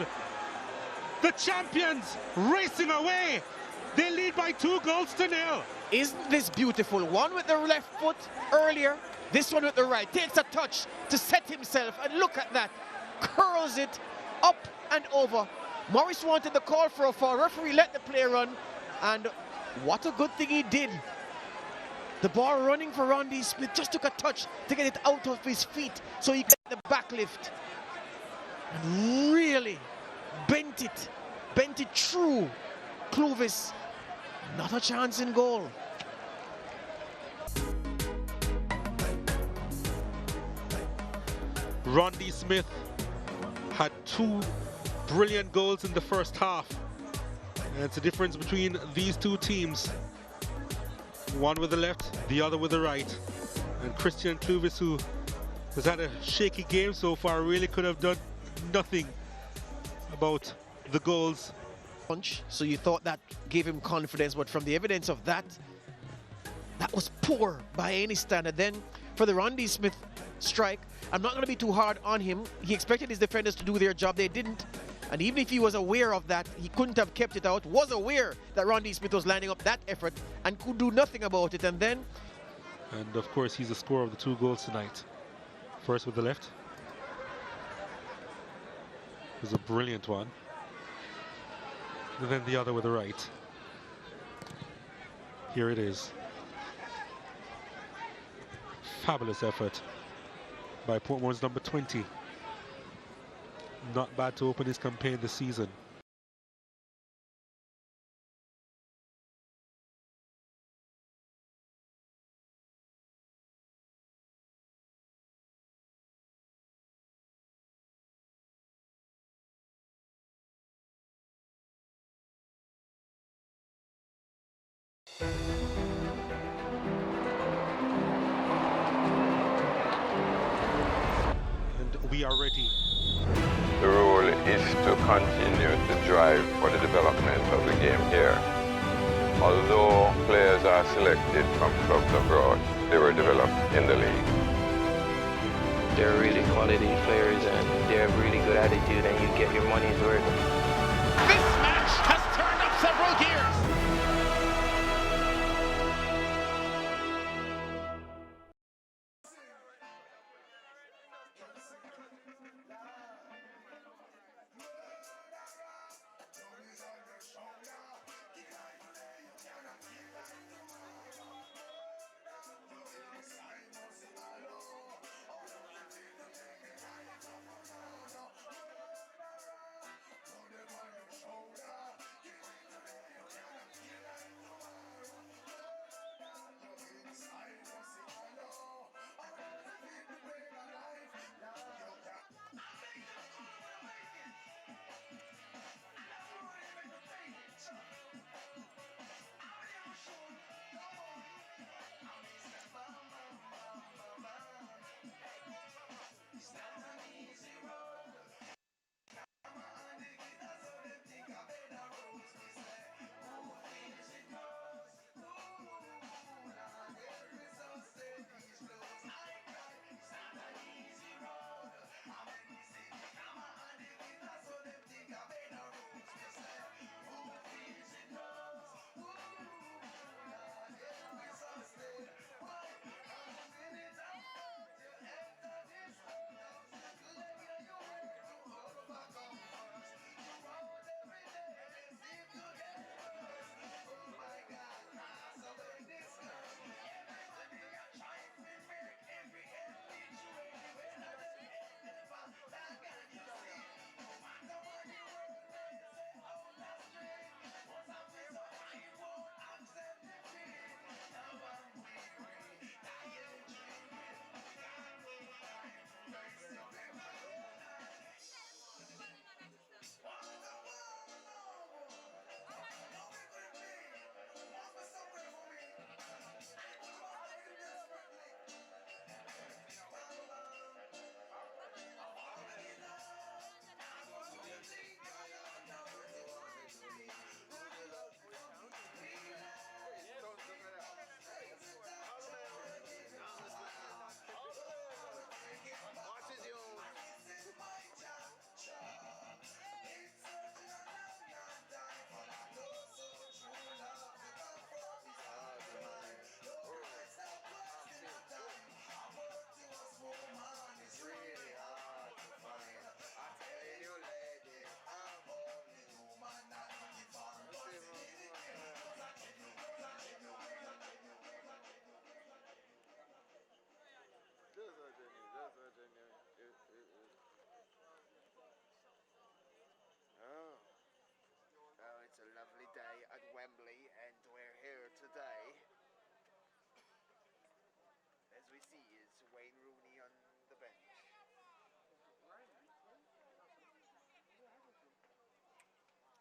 Speaker 5: The champions racing away. They lead by 2-0.
Speaker 2: Isn't this beautiful? One with the left foot earlier, this one with the right. Takes a touch to set himself, and look at that. Curls it up and over. Morris wanted the call for a foul. Referee let the play run, and what a good thing he did. The ball running for Randy Smith, just took a touch to get it out of his feet so he could get the back lift. And really bent it through Clovis. Not a chance in goal.
Speaker 5: Randy Smith had 2 brilliant goals in the first half. And it's a difference between these two teams. One with the left, the other with the right. And Christian Clovis, who has had a shaky game so far, really could have done nothing about the goals.
Speaker 2: So you thought that gave him confidence, but from the evidence of that was poor by any standard. Then for the Randy Smith strike, I'm not going to be too hard on him. He expected his defenders to do their job. They didn't. And even if he was aware of that, he couldn't have kept it out. Was aware that Randy Smith was lining up that effort and could do nothing about it. And then...
Speaker 5: And of course, he's the scorer of the 2 goals tonight. First with the left. It was a brilliant one. And then the other with the right. Here it is. Fabulous effort by Portmore's number 20. Not bad to open his campaign this season. And we are ready.
Speaker 6: The role is to continue to drive for the development of the game here. Although players are selected from clubs abroad, they were developed in the league.
Speaker 7: They're really quality players and they have really good attitude and you get your money's worth.
Speaker 8: This match has turned up several gears.
Speaker 9: sees Wayne Rooney on the bench.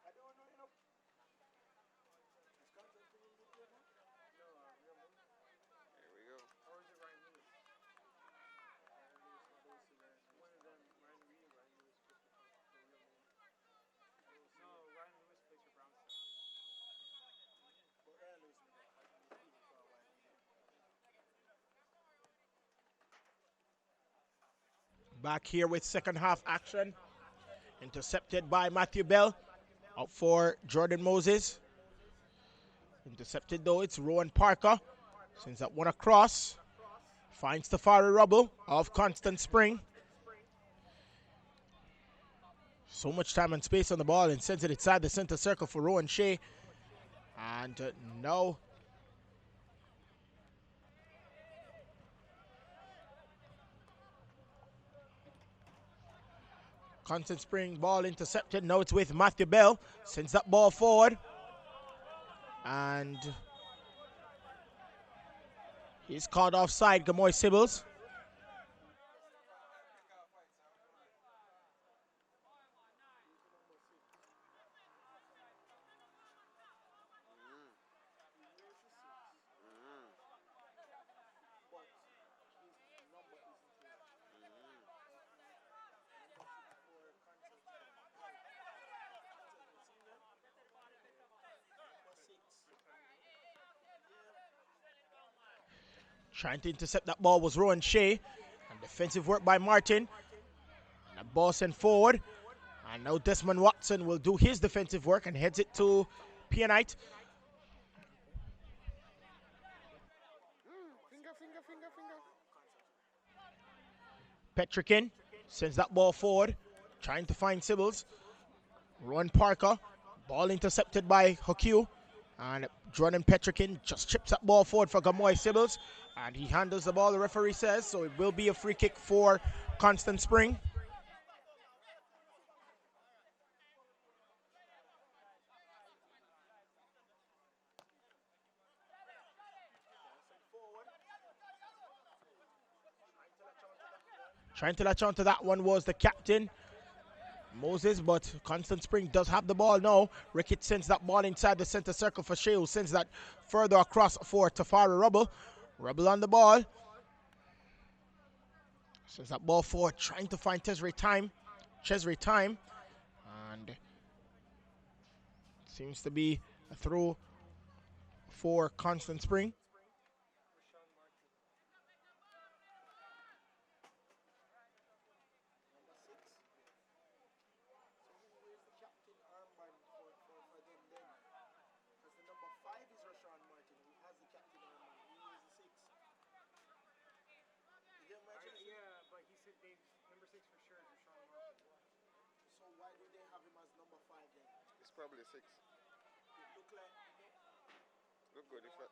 Speaker 4: I don't know enough. Is Constance in the game now? No, Real Moon.
Speaker 1: Here we go.
Speaker 4: Or is it Ryan Lewis? Ryan Lewis, not those two guys. One of them, Ryan Reed or Ryan Lewis plays for Real Moon. No, Ryan Lewis plays for Brownstown. But Ryan Lewis never has been leaving for a while.
Speaker 3: Back here with second half action. Intercepted by Matthew Bell. Out for Jordan Moses. Intercepted though, it's Rowan Parker. Sends that one across. Finds Tafari Rubble of Constant Spring. So much time and space on the ball and sends it inside the center circle for Rowan Shea. And now Constant Spring ball intercepted. Now it's with Matthew Bell. Sends that ball forward. And he's called offside, Gamoy Sibbles. Trying to intercept that ball was Rowan Shea. And defensive work by Martin. And the ball sent forward. And now Desmond Watson will do his defensive work and heads it to Pianite.
Speaker 1: Finger.
Speaker 3: Petrikin sends that ball forward. Trying to find Sibbles. Rowan Parker. Ball intercepted by Hokyu. And Jordan Petrikin just chips that ball forward for Gamoy Sibbles. And he handles the ball, the referee says, so it will be a free kick for Constant Spring. Trying to latch onto that one was the captain, Moses, but Constant Spring does have the ball now. Rickett sends that ball inside the center circle for Shea, who sends that further across for Tafari Rubble. Rubble on the ball. Sends that ball forward, trying to find Chesry Time. And seems to be a throw for Constant Spring.
Speaker 4: Yeah, but he said number 6 for sure, Rashawn Martin. So why do they have him as number 5 then?
Speaker 1: It's probably 6.
Speaker 4: Look like
Speaker 1: Look good if I...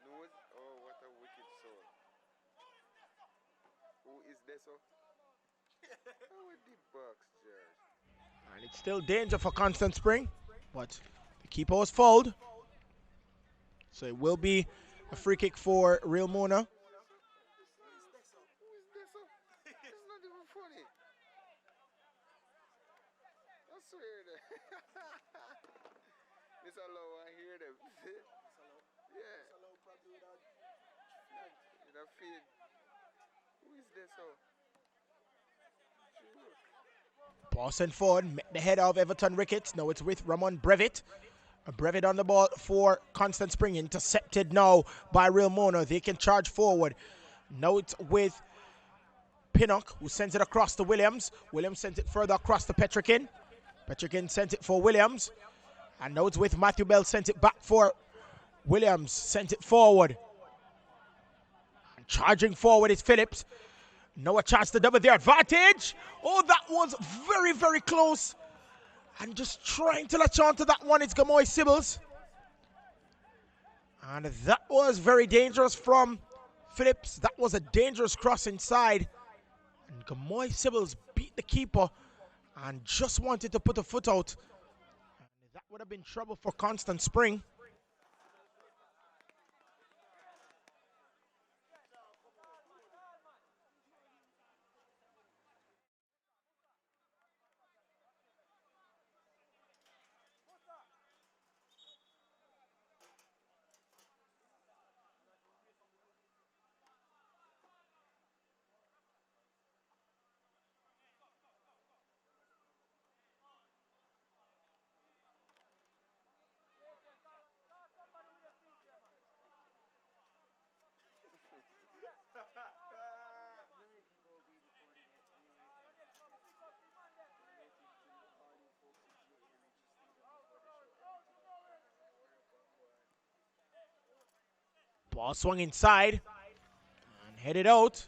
Speaker 1: Nose? Oh, what a wicked soul. Who is this? Oh, with the box, George.
Speaker 3: And it's still danger for Constant Spring, but the keeper was fouled. So it will be a free kick for Real Mona.
Speaker 1: Who is this? It's not even funny. I swear that. It's a low, I hear them. Yeah. In a feed. Who is this?
Speaker 3: Ball sent forward, met the head of Everton Ricketts. Now it's with Ramon Brevitt. Brevitt on the ball for Constant Spring. Intercepted now by Real Mona. They can charge forward. Now it's with Pinnock, who sends it across to Williams. Williams sends it further across to Petrikin. Petrikin sent it for Williams. And now it's with Matthew Bell. Sent it back for Williams. Sent it forward. And charging forward is Phillips. Now a chance to double their advantage. Oh, that was very, very close. And just trying to latch on to that one, it's Gamoy Sibbles. And that was very dangerous from Phillips. That was a dangerous cross inside. And Gamoy Sibbles beat the keeper and just wanted to put a foot out. And that Would have been trouble for Constant Spring. Ball swung inside and headed out.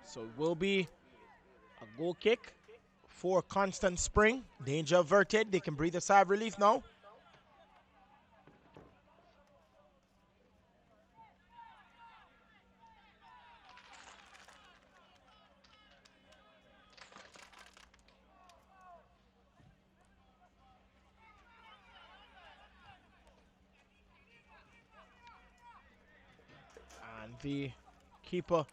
Speaker 3: So it will be a goal kick for Constant Spring. Danger averted. They can breathe a sigh of relief now. And the keeper,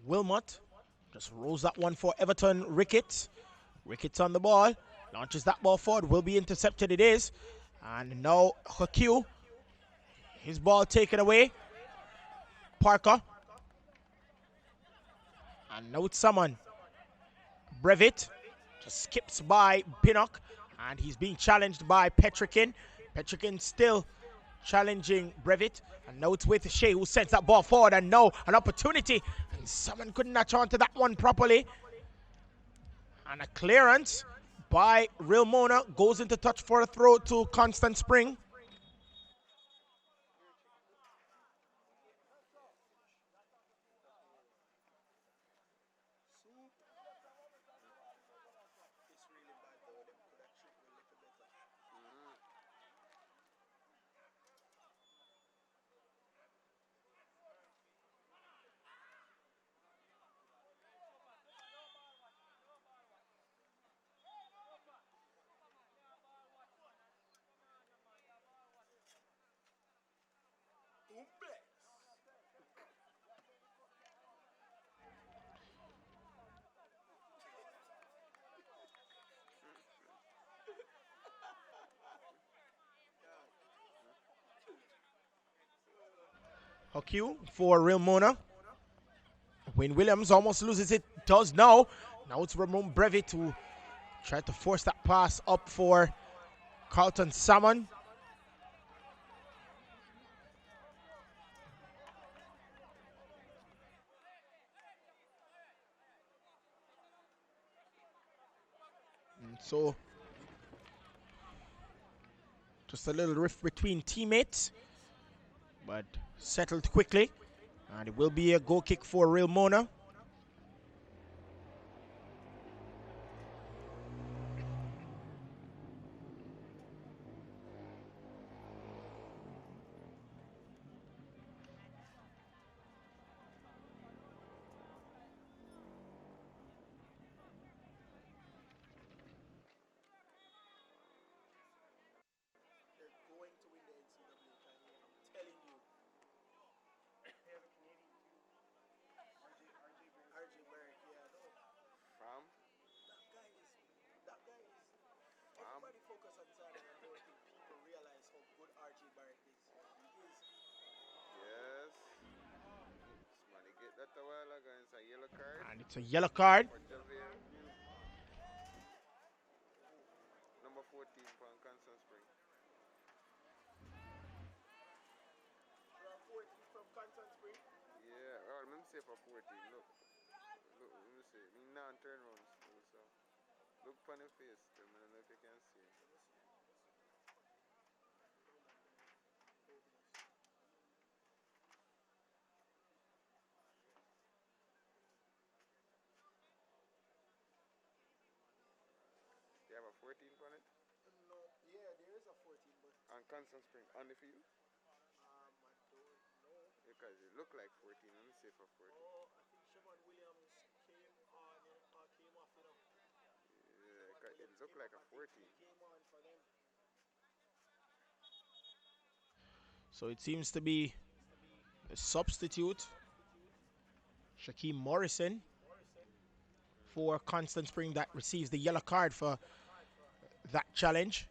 Speaker 3: Wilmot, just rolls that one for Everton. Ricketts. Ricketts on the ball. Launches that ball forward. Will be intercepted. It is. And now Hakew. His ball taken away. Parker. And now it's someone. Brevitt just skips by Pinnock. And he's being challenged by Petrikin. Petrikin still challenging Brevitt. And now it's with Shea, who sends that ball forward. And now an opportunity. And someone couldn't latch onto that one properly. And a clearance by Real Mona goes into touch for a throw to Constant Spring. Hakew for Real Mona. Wayne Williams almost loses it, does now. Now it's Ramon Brevitt who tried to force that pass up for Carlton Salmon. And so, just a little rift between teammates, but settled quickly. And it will be a goal kick for Real Mona. And it's a yellow card.
Speaker 1: Number 14 for Constant Spring. Yeah, oh, let me say for 14. Look, let me see. Me now turn around. So, look on your face. I don't know if you can see. You have a 14 on it?
Speaker 9: No, yeah, there is a 14, but
Speaker 1: on Constant Spring, on the field?
Speaker 9: I don't know.
Speaker 1: Because it looked like 14. Let me see for 14.
Speaker 9: Oh, I think Siobhan Williams came on, came off, you know.
Speaker 1: Yeah, It looked like a 14.
Speaker 3: So it seems to be a substitute, Shaquem Morrison, for Constant Spring, that receives the yellow card for that challenge.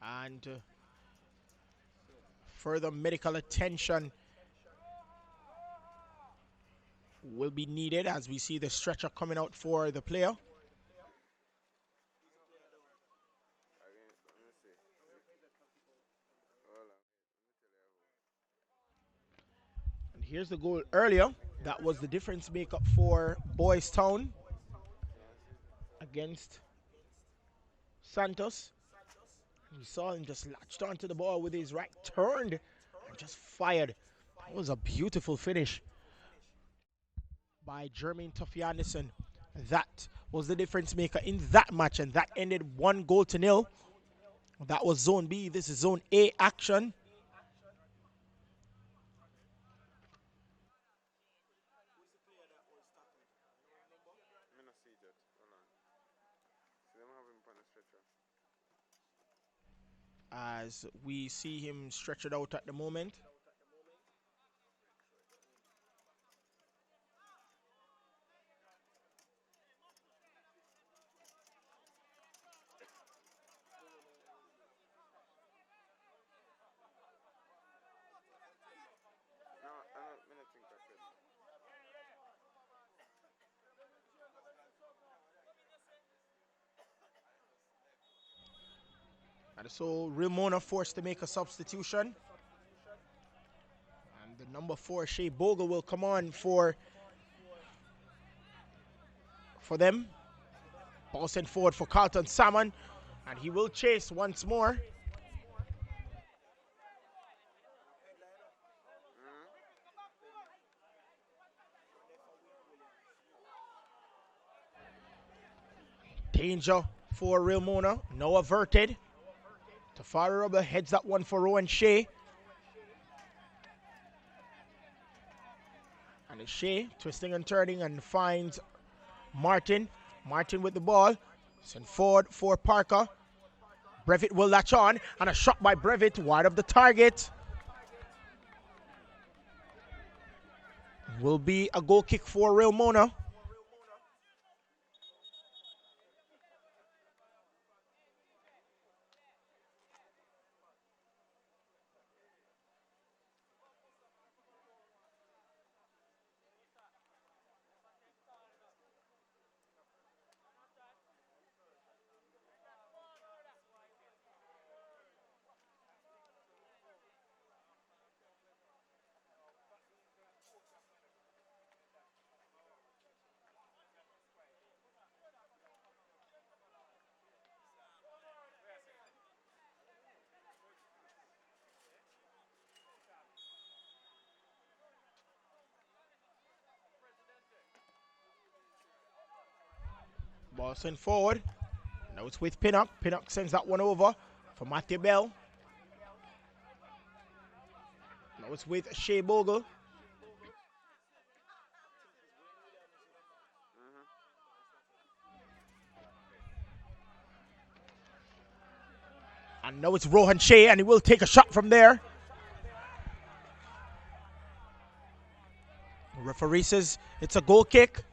Speaker 3: And further medical attention will be needed as we see the stretcher coming out for the player. And here's the goal earlier. That was the difference maker for Boys Town against Santos. You saw him just latched onto the ball with his right, turned and just fired. That was a beautiful finish by Jermaine Tuffy Anderson. That was the difference maker in that match, and that ended 1-0. That was Zone B. This is Zone A action. As we see him stretched out at the moment. And so Ramona forced to make a substitution. And the number 4, Shea Bogle, will come on for them. Ball sent forward for Carlton Salmon. And he will chase once more. Danger for Ramona. No averted. Tafari Rubber heads that one for Rowan Shea. And it's Shea twisting and turning and finds Martin. Martin with the ball. Sent forward for Parker. Brevitt will latch on. And a shot by Brevitt wide of the target. Will be a goal kick for Ramona. Ball sent forward. Now it's with Pinnock. Pinnock sends that one over for Matthew Bell. Now it's with Shea Bogle. And now it's Rohan Shea, and he will take a shot from there. The referee says it's a goal kick.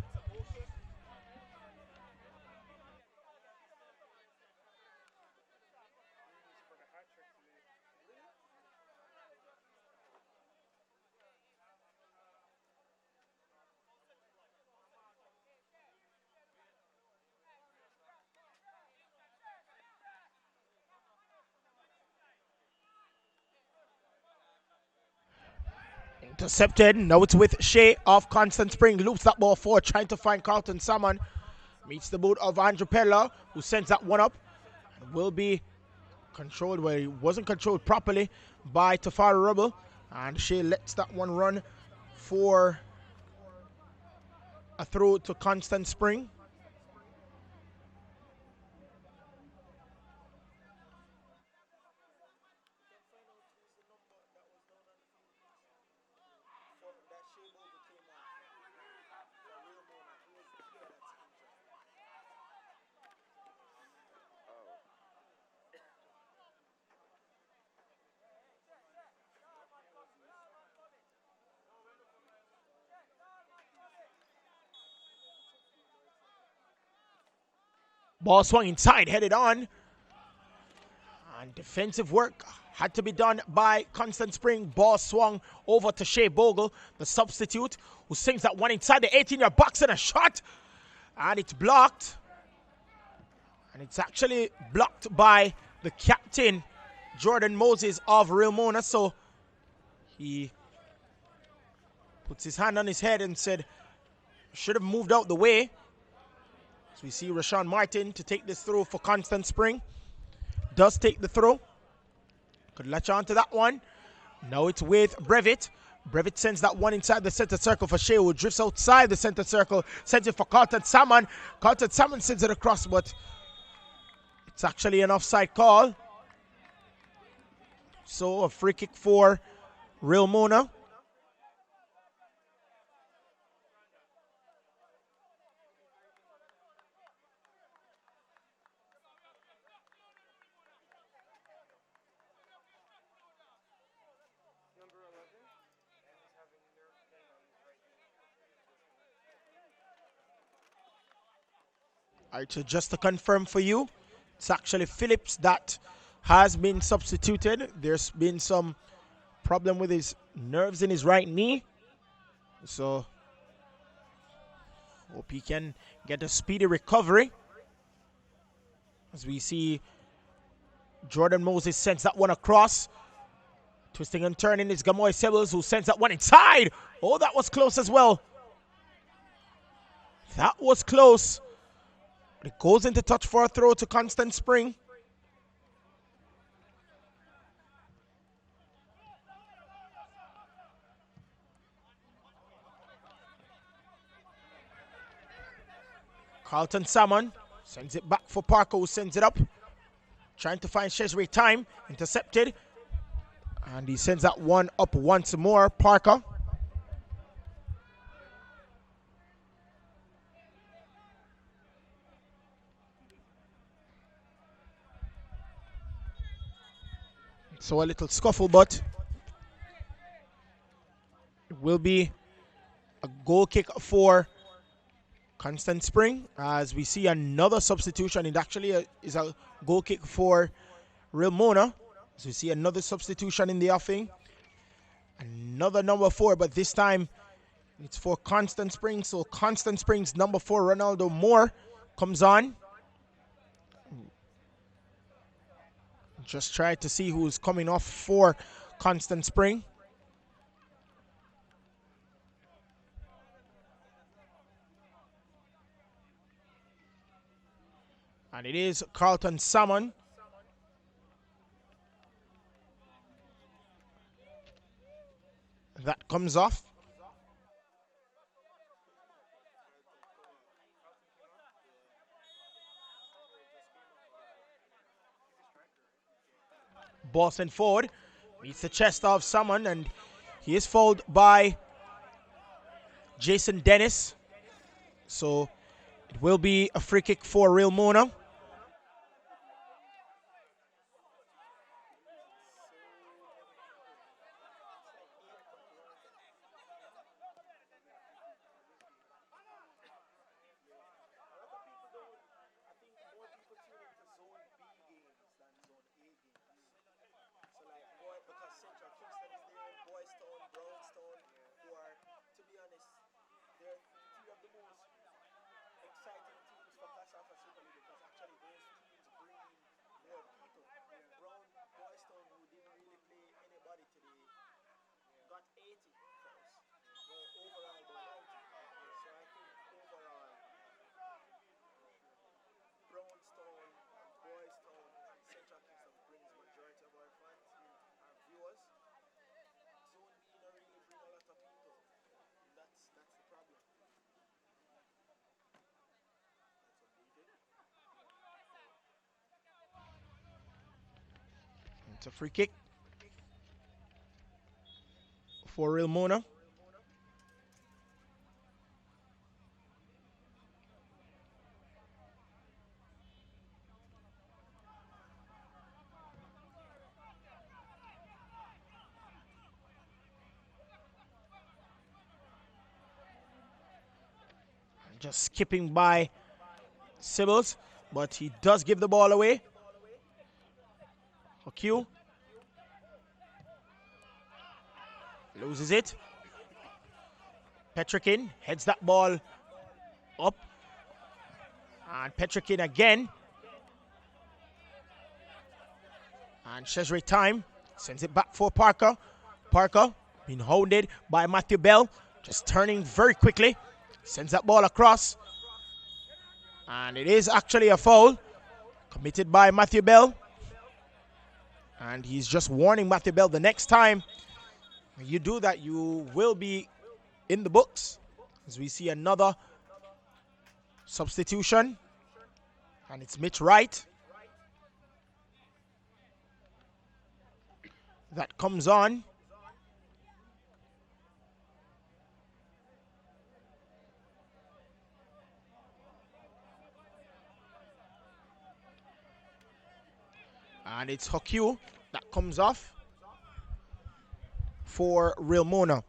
Speaker 3: Intercepted. Now it's with Shea of Constant Spring. Loops that ball forward, trying to find Carlton Salmon. Meets the boot of Andrew Pella, who sends that one up. And will be controlled where he wasn't controlled properly by Tafari Rubble. And Shea lets that one run for a throw to Constant Spring. Ball swung inside, headed on. And defensive work had to be done by Constant Spring. Ball swung over to Shea Bogle, the substitute, who sings that one inside the 18-yard box and a shot. And it's blocked. And it's actually blocked by the captain, Jordan Moses of Real Mona. So he puts his hand on his head and said, should have moved out the way. So we see Rashawn Martin to take this throw for Constant Spring. Does take the throw. Could latch on to that one. Now it's with Brevitt. Brevitt sends that one inside the center circle for Shea, who drifts outside the center circle. Sends it for Carlton Salmon. Carlton Salmon sends it across, but it's actually an offside call. So a free kick for Real Mona.
Speaker 4: Number 11, and he's having nerve pain on his right knee.
Speaker 3: All right, so just to confirm for you, it's actually Phillips that has been substituted. There's been some problem with his nerves in his right knee. So hope he can get a speedy recovery. As we see Jordan Moses sends that one across. Twisting and turning is Gamoy Sebbles, who sends that one inside. Oh, that was close as well. That was close. It goes into touch for a throw to Constant Spring. Carlton Salmon sends it back for Parker, who sends it up. Trying to find Chesney time. Intercepted. And he sends that one up once more. Parker. So a little scuffle, but it will be a goal kick for Constant Spring, as we see another substitution. It actually is a goal kick for Real Mona. As we see another substitution in the offing. Another number 4, but this time it's for Constant Spring. So Constant Spring's number 4, Ronaldo Moore, comes on. Just try to see who's coming off for Constant Spring. And it is Carlton Salmon. That comes off. Boston forward meets the chest of Salmon, and he is fouled by Jason Dennis. So it will be a free kick for Real Mona. It's a free kick for Real Mona. Just skipping by Sibbles. but he does give the ball away. Q loses it. Petrikin heads that ball up. And Petrikin again. And Chesre time sends it back for Parker. Parker being hounded by Matthew Bell. Just turning very quickly. Sends that ball across. And it is actually a foul committed by Matthew Bell. And he's just warning Matthew Bell, the next time you do that, you will be in the books. As we see another substitution. And it's Mitch Wright that comes on. And it's Hokyu that comes off for Real Mona.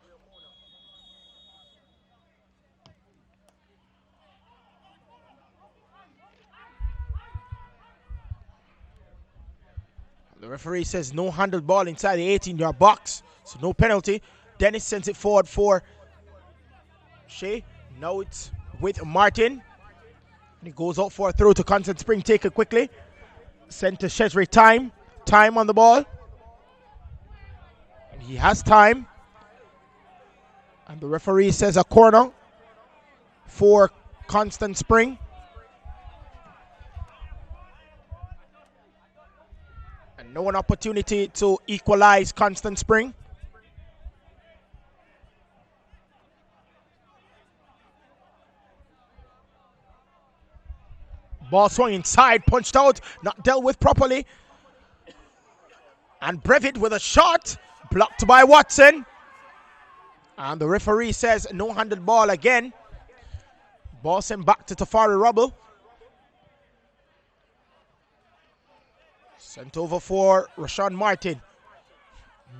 Speaker 3: The referee says no handled ball inside the 18-yard box, so no penalty. Dennis sends it forward for Shea. Now it's with Martin. And he goes out for a throw to Constant Spring. Take it quickly. Sent to Chesre time. Time on the ball. And he has time. And the referee says a corner for Constant Spring. And no an opportunity to equalize Constant Spring. Ball swung inside, punched out, not dealt with properly. And Brevitt with a shot, blocked by Watson. And the referee says no-handed ball again. Ball sent back to Tafari Rubble. Sent over for Rashawn Martin.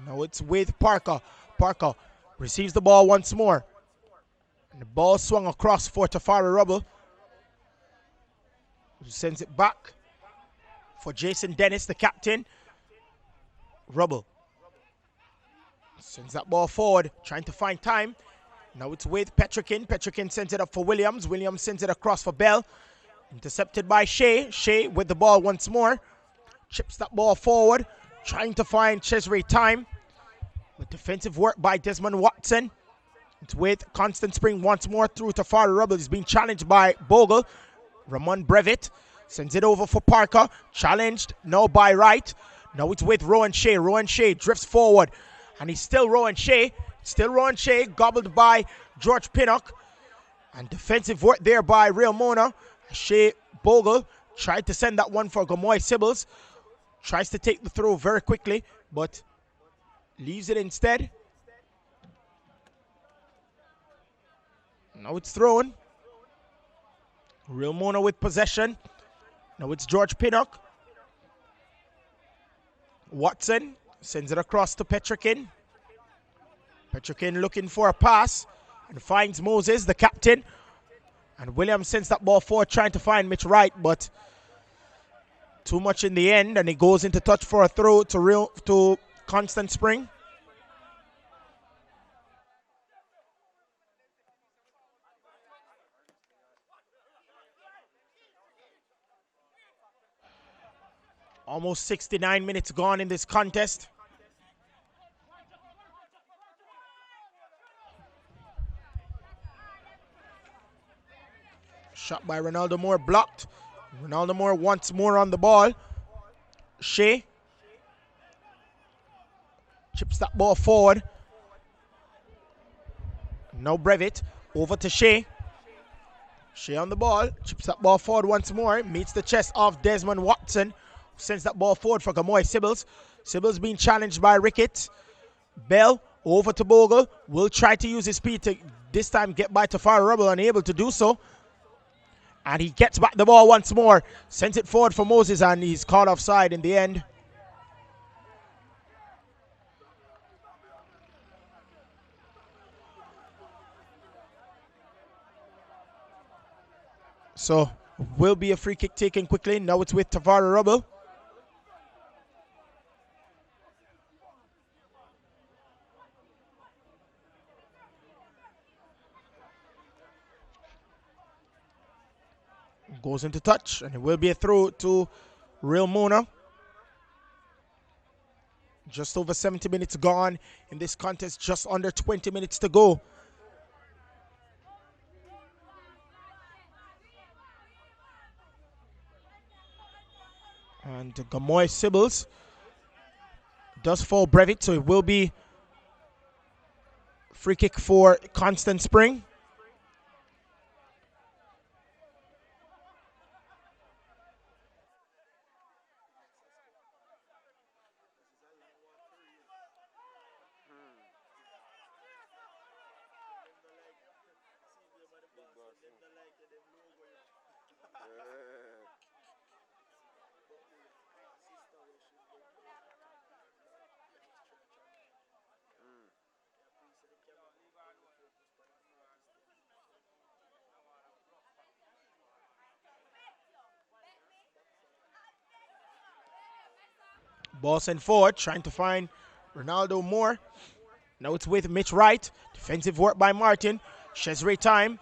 Speaker 3: Now it's with Parker. Parker receives the ball once more. And the ball swung across for Tafari Rubble. Who sends it back for Jason Dennis, the captain. Rubble sends that ball forward, trying to find time. Now it's with Petrikin. Petrikin sends it up for Williams. Williams sends it across for Bell. Intercepted by Shea. Shea with the ball once more. Chips that ball forward, trying to find Chesre time. With defensive work by Desmond Watson. It's with Constant Spring once more through to Farah Rubble. He's being challenged by Bogle. Ramon Brevitt sends it over for Parker. Challenged now by Wright. Now it's with Rowan Shea. Rowan Shea drifts forward. And he's still Rowan Shea. Still Rowan Shea, gobbled by George Pinnock. And defensive work there by Real Mona. Shea Bogle tried to send that one for Gamoy Sibbles. Tries to take the throw very quickly, but leaves it instead. Now it's thrown. Real Mona with possession. Now it's George Pinnock. Watson sends it across to Petrikin. Petrikin looking for a pass and finds Moses, the captain. And Williams sends that ball forward trying to find Mitch Wright, but too much in the end, and he goes into touch for a throw to Constant Spring. Almost 69 minutes gone in this contest. Shot by Ronaldo Moore, blocked. Ronaldo Moore once more on the ball. Shea chips that ball forward. Now Brevitt over to Shea. Shea on the ball, chips that ball forward once more. Meets the chest of Desmond Watson. Sends that ball forward for Gamoy Sibbles. Sibbles being challenged by Ricketts. Bell over to Bogle. Will try to use his speed to this time get by Tafari Rubble, unable to do so. And he gets back the ball once more. Sends it forward for Moses, and he's caught offside in the end. So Will be a free kick taken quickly. Now it's with Tavara Rubble. Goes into touch, and it will be a throw to Real Mona. Just over 70 minutes gone in this contest, just under 20 minutes to go. And Gamoy Sibbles does fall Brevitt, so it will be free kick for Constant Spring. Ball sent forward, trying to find Ronaldo Moore. Now it's with Mitch Wright. Defensive work by Martin. Chesray time.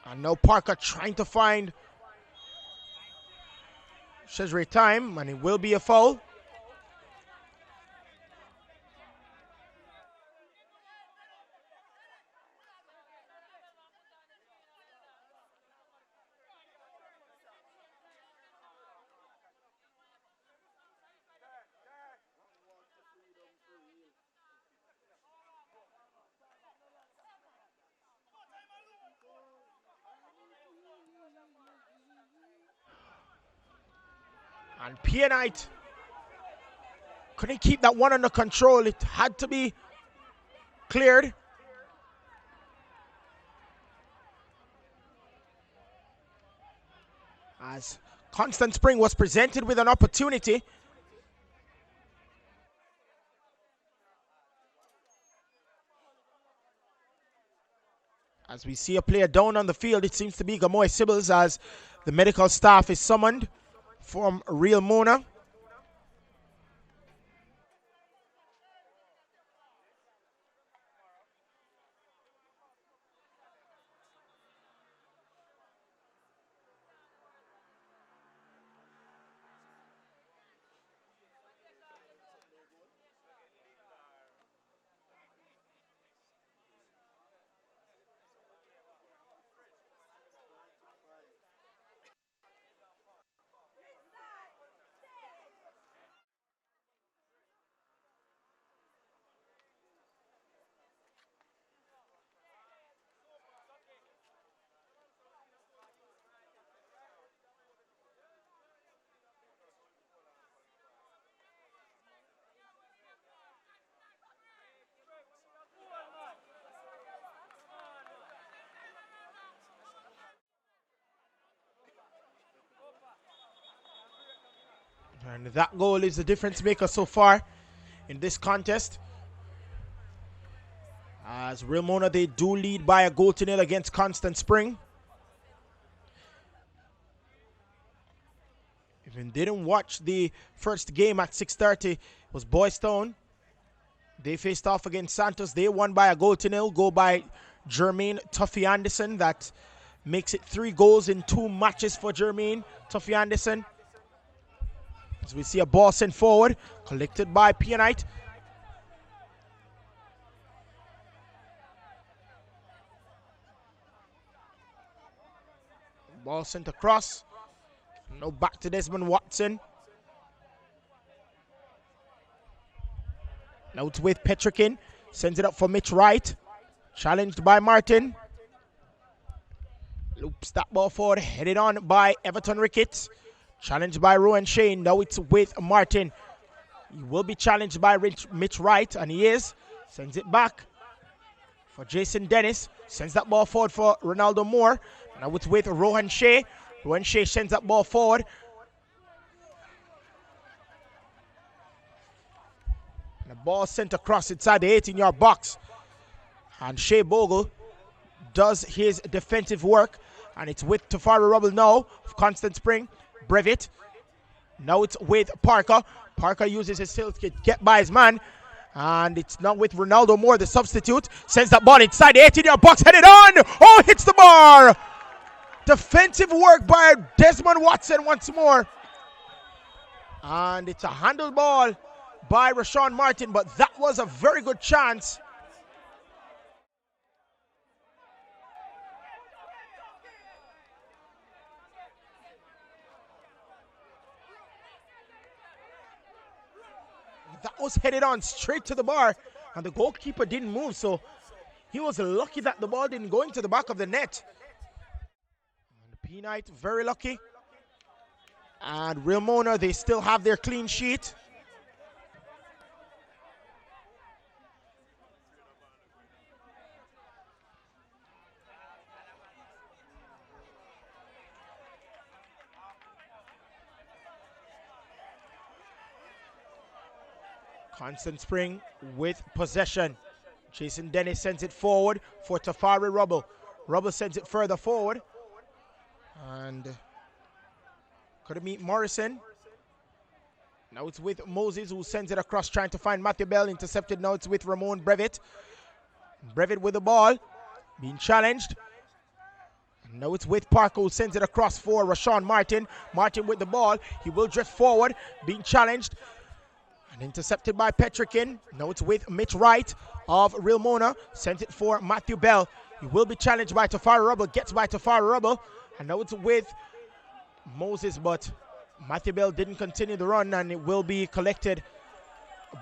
Speaker 3: And now Parker trying to find Chesray time, and it will be a foul. And Pianite couldn't keep that one under control. It had to be cleared. As Constant Spring was presented with an opportunity. As we see a player down on the field, it seems to be Gamoy Sibbles as the medical staff is summoned from Real Mona. And that goal is the difference maker so far in this contest. As Real Mona, they do lead by a 1-0 against Constant Spring. If you didn't watch the first game at 6:30, it was Boys Town. They faced off against Santos. They won by a 0-0. Goal by Jermaine Tuffy Anderson. That makes it 3 goals in 2 matches for Jermaine Tuffy Anderson. As we see a ball sent forward, collected by Pianite. Ball sent across. Now back to Desmond Watson. Now it's with Petrikin. Sends it up for Mitch Wright. Challenged by Martin. Loops that ball forward. Headed on by Everton Ricketts. Challenged by Rowan Shane. Now it's with Martin. He will be challenged by Mitch Wright, and he is. Sends it back for Jason Dennis. Sends that ball forward for Ronaldo Moore. Now it's with Rohan Shea. Rohan Shea sends that ball forward. And the ball sent across inside the 18-yard box. And Shea Bogle does his defensive work And it's with Tafari Rubble now, Constant Spring, Brevitt. Now it's with Parker. Parker uses his tilt to get by his man. And it's now with Ronaldo Moore, the substitute. Sends that ball inside the 18-yard box, headed on. Oh, hits the bar. Defensive work by Desmond Watson once more. And it's a handle ball by Rashawn Martin, but that was a very good chance. That was headed on straight to the bar, and the goalkeeper didn't move, so he was lucky that the ball didn't go into the back of the net. And P-Knight, very lucky. And Real Mona, they still have their clean sheet. Constant Spring with possession. Jason Dennis sends it forward for Tafari Rubble. Rubble sends it further forward. And could it meet Morrison? Now it's with Moses, who sends it across trying to find Matthew Bell. Intercepted. Now it's with Ramon Brevitt. Brevitt with the ball. Being challenged. And now it's with Parker, who sends it across for Rashawn Martin. Martin with the ball. He will drift forward. Being challenged. And intercepted by Petrikin. Now it's with Mitch Wright of Real Mona. Sends it for Matthew Bell. He will be challenged by Tafari Rubble. Gets by Tafari Rubble. And now it's with Moses, but Matthew Bell didn't continue the run, and it will be collected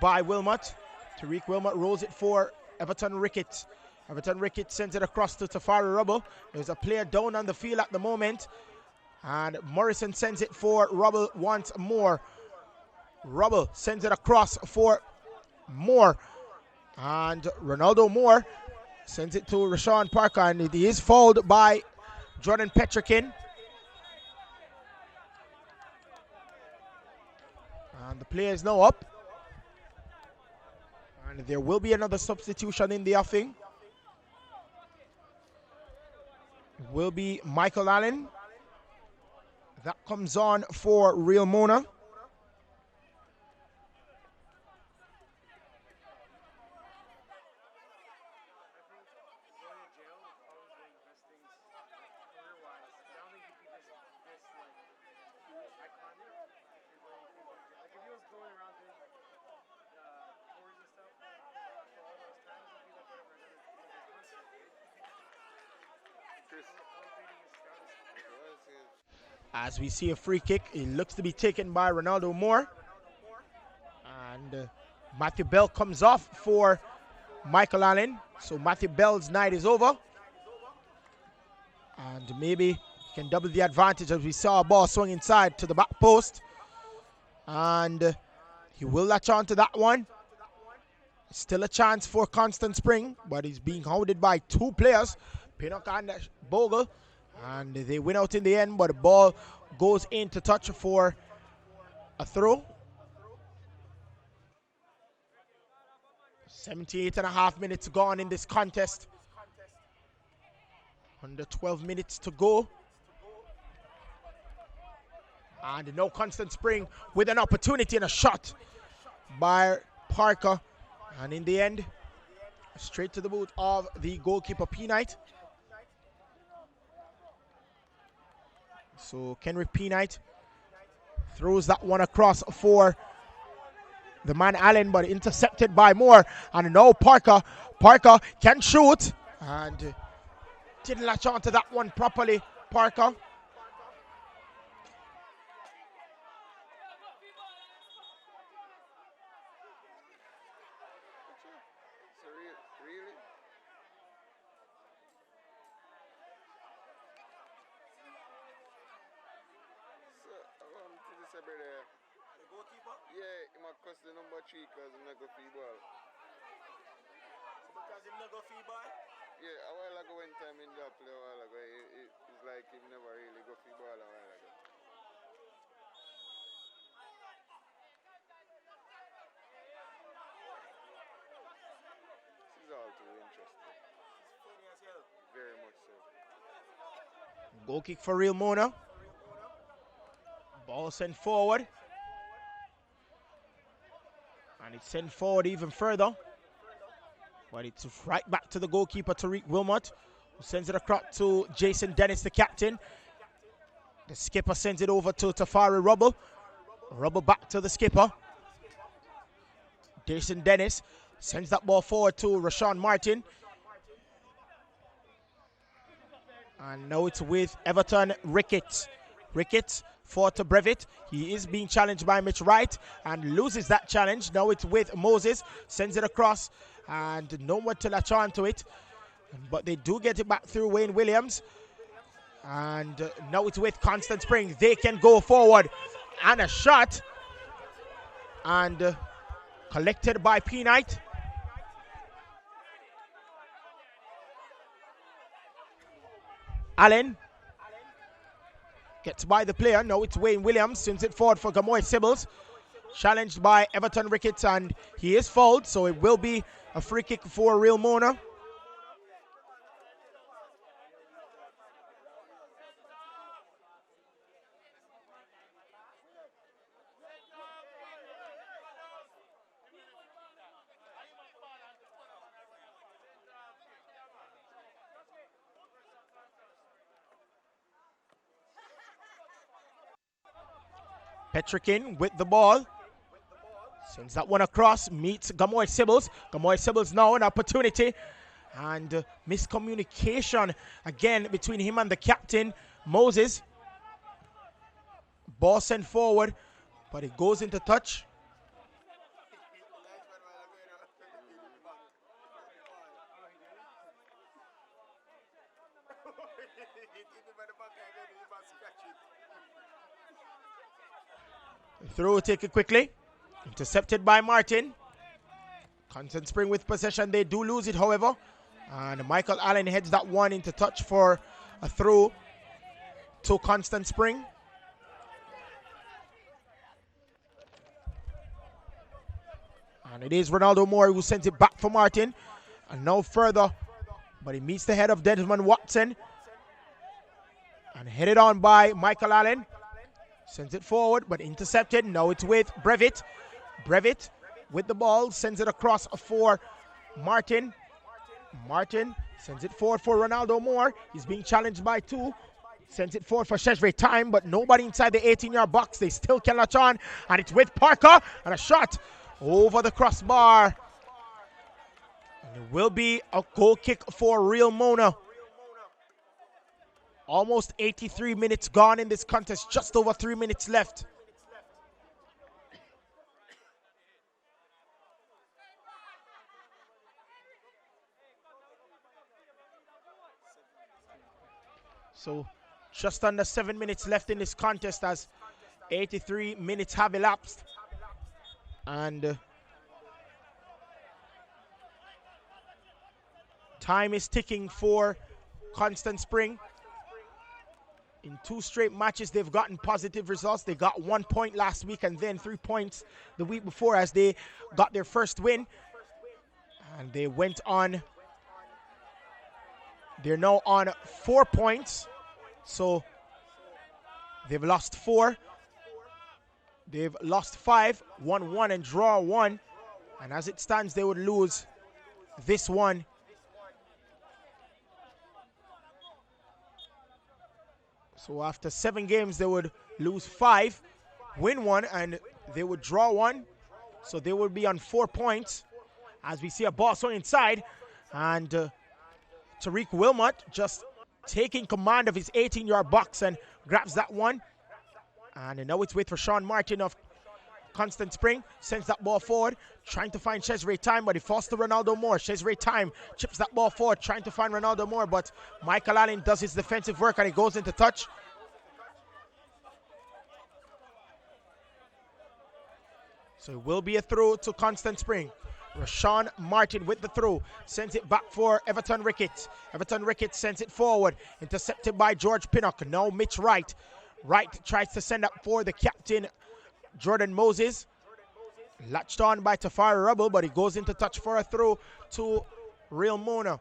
Speaker 3: by Wilmot. Tariq Wilmot rolls it for Everton Ricketts. Everton Ricketts sends it across to Tafari Rubble. There's a player down on the field at the moment. And Morrison sends it for Rubble once more. Rubble sends it across for Moore. And Ronaldo Moore sends it to Rashawn Parker, and it is fouled by Jordan Petrikin. And the player is now up. And there will be another substitution in the offing. It will be Michael Allen. That comes on for Real Mona. As we see a free kick, it looks to be taken by Ronaldo Moore. And Matthew Bell comes off for Michael Allen. So Matthew Bell's night is over. And maybe he can double the advantage, as we saw a ball swung inside to the back post. And he will latch on to that one. Still a chance for Constant Spring, but he's being hounded by two players, Pinnock and Bogle. And they win out in the end, but the ball goes into touch for a throw. 78.5 minutes gone in this contest. Under 12 minutes to go. And no Constant Spring with an opportunity and a shot by Parker. And in the end, straight to the boot of the goalkeeper P-Knight. So Kenrick P-Knight throws that one across for the man Allen, but intercepted by Moore. And now Parker can shoot, and didn't latch on to that one properly, Parker.
Speaker 1: Yeah, he might cost the number 3 because he's not go free ball.
Speaker 3: So because he's not go free ball?
Speaker 1: Yeah, a while ago when time in that play a while ago, it's like he never really go free ball a while ago. This is all too interesting. Very much so.
Speaker 3: Goal kick for Real Mona. Ball sent forward. And it's sent forward even further. But it's right back to the goalkeeper, Tariq Wilmot, who sends it across to Jason Dennis, the captain. The skipper sends it over to Tafari Rubble. Rubble back to the skipper. Jason Dennis sends that ball forward to Rashawn Martin. And now it's with Everton Ricketts. Ricketts forward to Brevitt. He is being challenged by Mitch Wright and loses that challenge. Now it's with Moses. Sends it across and no one to latch on to it. But they do get it back through Wayne Williams. And now it's with Constant Spring. They can go forward. And a shot. And collected by P. Knight. Allen gets by the player. Now it's Wayne Williams. Sends it forward for Gamoy Sibbles. Challenged by Everton Ricketts and he is fouled. So it will be a free kick for Real Mona. Petrikin with the ball. Sends that one across. Meets Gamoy Sibbles. Gamoy Sibbles now an opportunity. And miscommunication again between him and the captain, Moses. Ball sent forward, but it goes into touch. Throw taken quickly. Intercepted by Martin. Constant Spring with possession. They do lose it, however. And Michael Allen heads that one into touch for a throw to Constant Spring. And it is Ronaldo Moore who sends it back for Martin. And now further. But he meets the head of Desmond Watson. And headed on by Michael Allen. Sends it forward, but intercepted. Now it's with Brevitt. Brevitt with the ball. Sends it across for Martin. Martin sends it forward for Ronaldo Moore. He's being challenged by two. Sends it forward for Chesre Time, but nobody inside the 18-yard box. They still can latch on. And it's with Parker. And a shot over the crossbar. And it will be a goal kick for Real Mona. Almost 83 minutes gone in this contest, just over 3 minutes left. So just under 7 minutes left in this contest as 83 minutes have elapsed. And time is ticking for Constant Spring. In 2 straight matches, they've gotten positive results. They got 1 point last week and then 3 points the week before as they got their first win. And they went on. They're now on 4 points. So they've lost 4. They've lost 5, won 1 and draw 1. And as it stands, they would lose this one. So after 7 games, they would lose 5, win 1, and they would draw 1. So they would be on 4 points. As we see a ball swing inside. And Tariq Wilmot just taking command of his 18-yard box and grabs that one. And now it's with Rashawn Martin of Constant Spring. Sends that ball forward, trying to find Chesre Time, but he falls to Ronaldo Moore. Chesre Time chips that ball forward, trying to find Ronaldo Moore, but Michael Allen does his defensive work and he goes into touch. So it will be a throw to Constant Spring. Rashawn Martin with the throw. Sends it back for Everton Ricketts. Everton Ricketts sends it forward. Intercepted by George Pinnock. Now Mitch Wright. Wright tries to send up for the captain, Jordan Moses. Latched on by Tafari Rubble, but he goes into touch for a throw to Real Mona.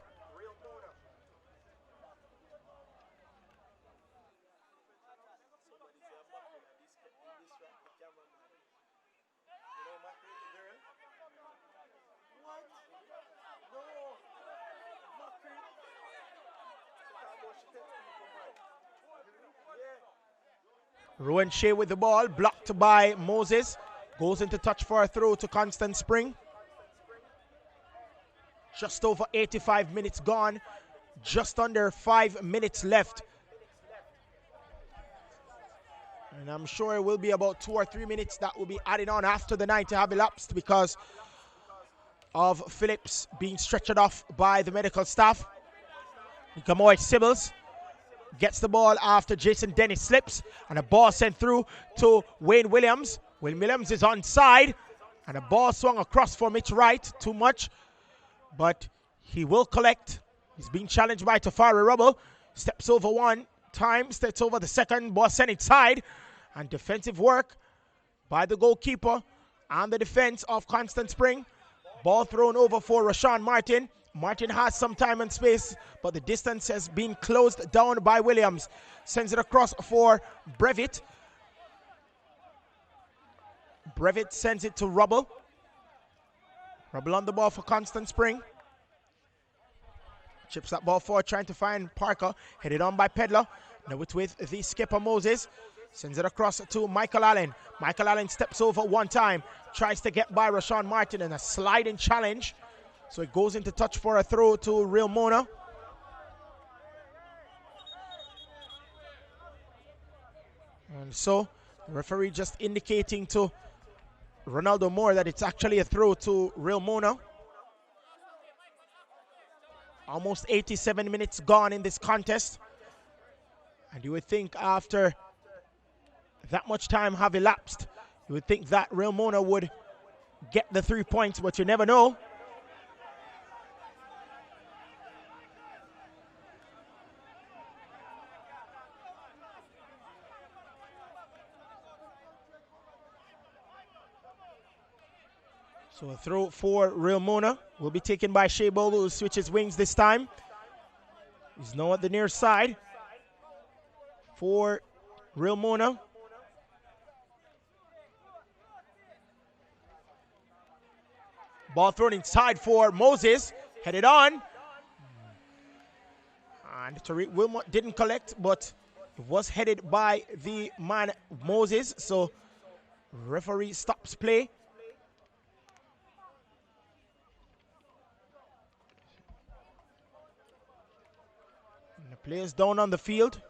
Speaker 3: Rowan Shea with the ball, blocked by Moses. Goes into touch for a throw to Constant Spring. Just over 85 minutes gone. Just under 5 minutes left. And I'm sure it will be about 2 or 3 minutes that will be added on after the 90 have elapsed because of Phillips being stretchered off by the medical staff. Gamoy Sibbles gets the ball after Jason Dennis slips, and a ball sent through to Wayne Williams. Wayne Williams is onside, and a ball swung across for Mitch Wright. Too much, but he will collect. He's being challenged by Tafari Rubble. Steps over one time, steps over the second, ball sent inside, and defensive work by the goalkeeper and the defense of Constant Spring. Ball thrown over for Rashawn Martin. Martin has some time and space, but the distance has been closed down by Williams. Sends it across for Brevitt. Brevitt sends it to Rubble. Rubble on the ball for Constant Spring. Chips that ball forward, trying to find Parker. Headed on by Pedler. Now it's with the skipper Moses. Sends it across to Michael Allen. Michael Allen steps over one time. Tries to get by Rashawn Martin in a sliding challenge. So it goes into touch for a throw to Real Mona. And so the referee just indicating to Ronaldo Moore that it's actually a throw to Real Mona. Almost 87 minutes gone in this contest. And you would think after that much time have elapsed, you would think that Real Mona would get the 3 points, but you never know. So a throw for Real Mona will be taken by Shea Bolo, who switches wings this time. He's now at the near side for Real Mona. Ball thrown inside for Moses. Headed on. And Tariq Wilmot didn't collect, but it was headed by the man Moses. So referee stops play. And the players down on the field.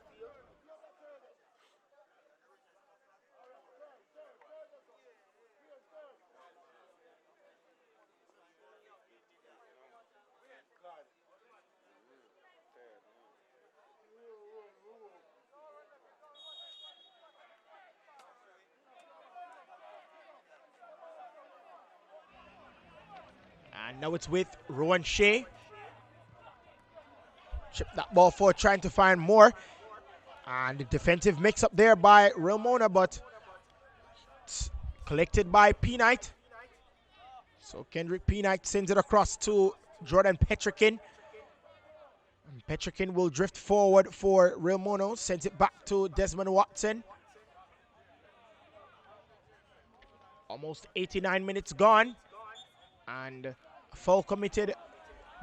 Speaker 3: And now it's with Rowan Shea. Chip that ball forward, trying to find more. And the defensive mix up there by Real Mona, but it's collected by P-Knight. So Kendrick P-Knight sends it across to Jordan Petrikin. And Petrikin will drift forward for Real Mona, sends it back to Desmond Watson. Almost 89 minutes gone. And a foul committed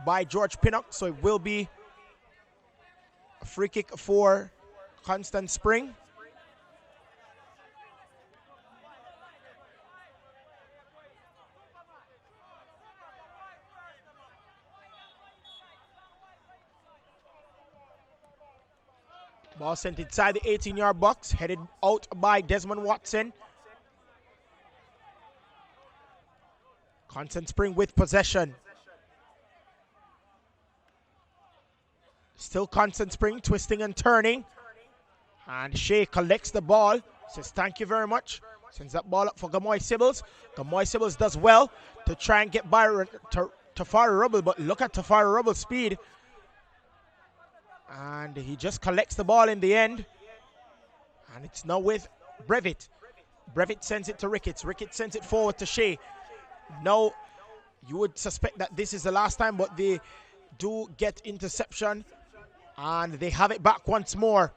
Speaker 3: by George Pinnock, so it will be a free kick for Constant Spring. Ball sent inside the 18-yard box, headed out by Desmond Watson. Constant Spring with possession. Still Constant Spring, twisting and turning. And Shea collects the ball. Says thank you very much. Sends that ball up for Gamoy Sibbles. Gamoy Sibbles does well to try and get by Tafari Rubble, but look at Tafari Rubble's speed. And he just collects the ball in the end. And it's now with Brevitt. Brevitt sends it to Ricketts. Ricketts sends it forward to Shea. Now, you would suspect that this is the last time, but they do get interception. And they have it back once more.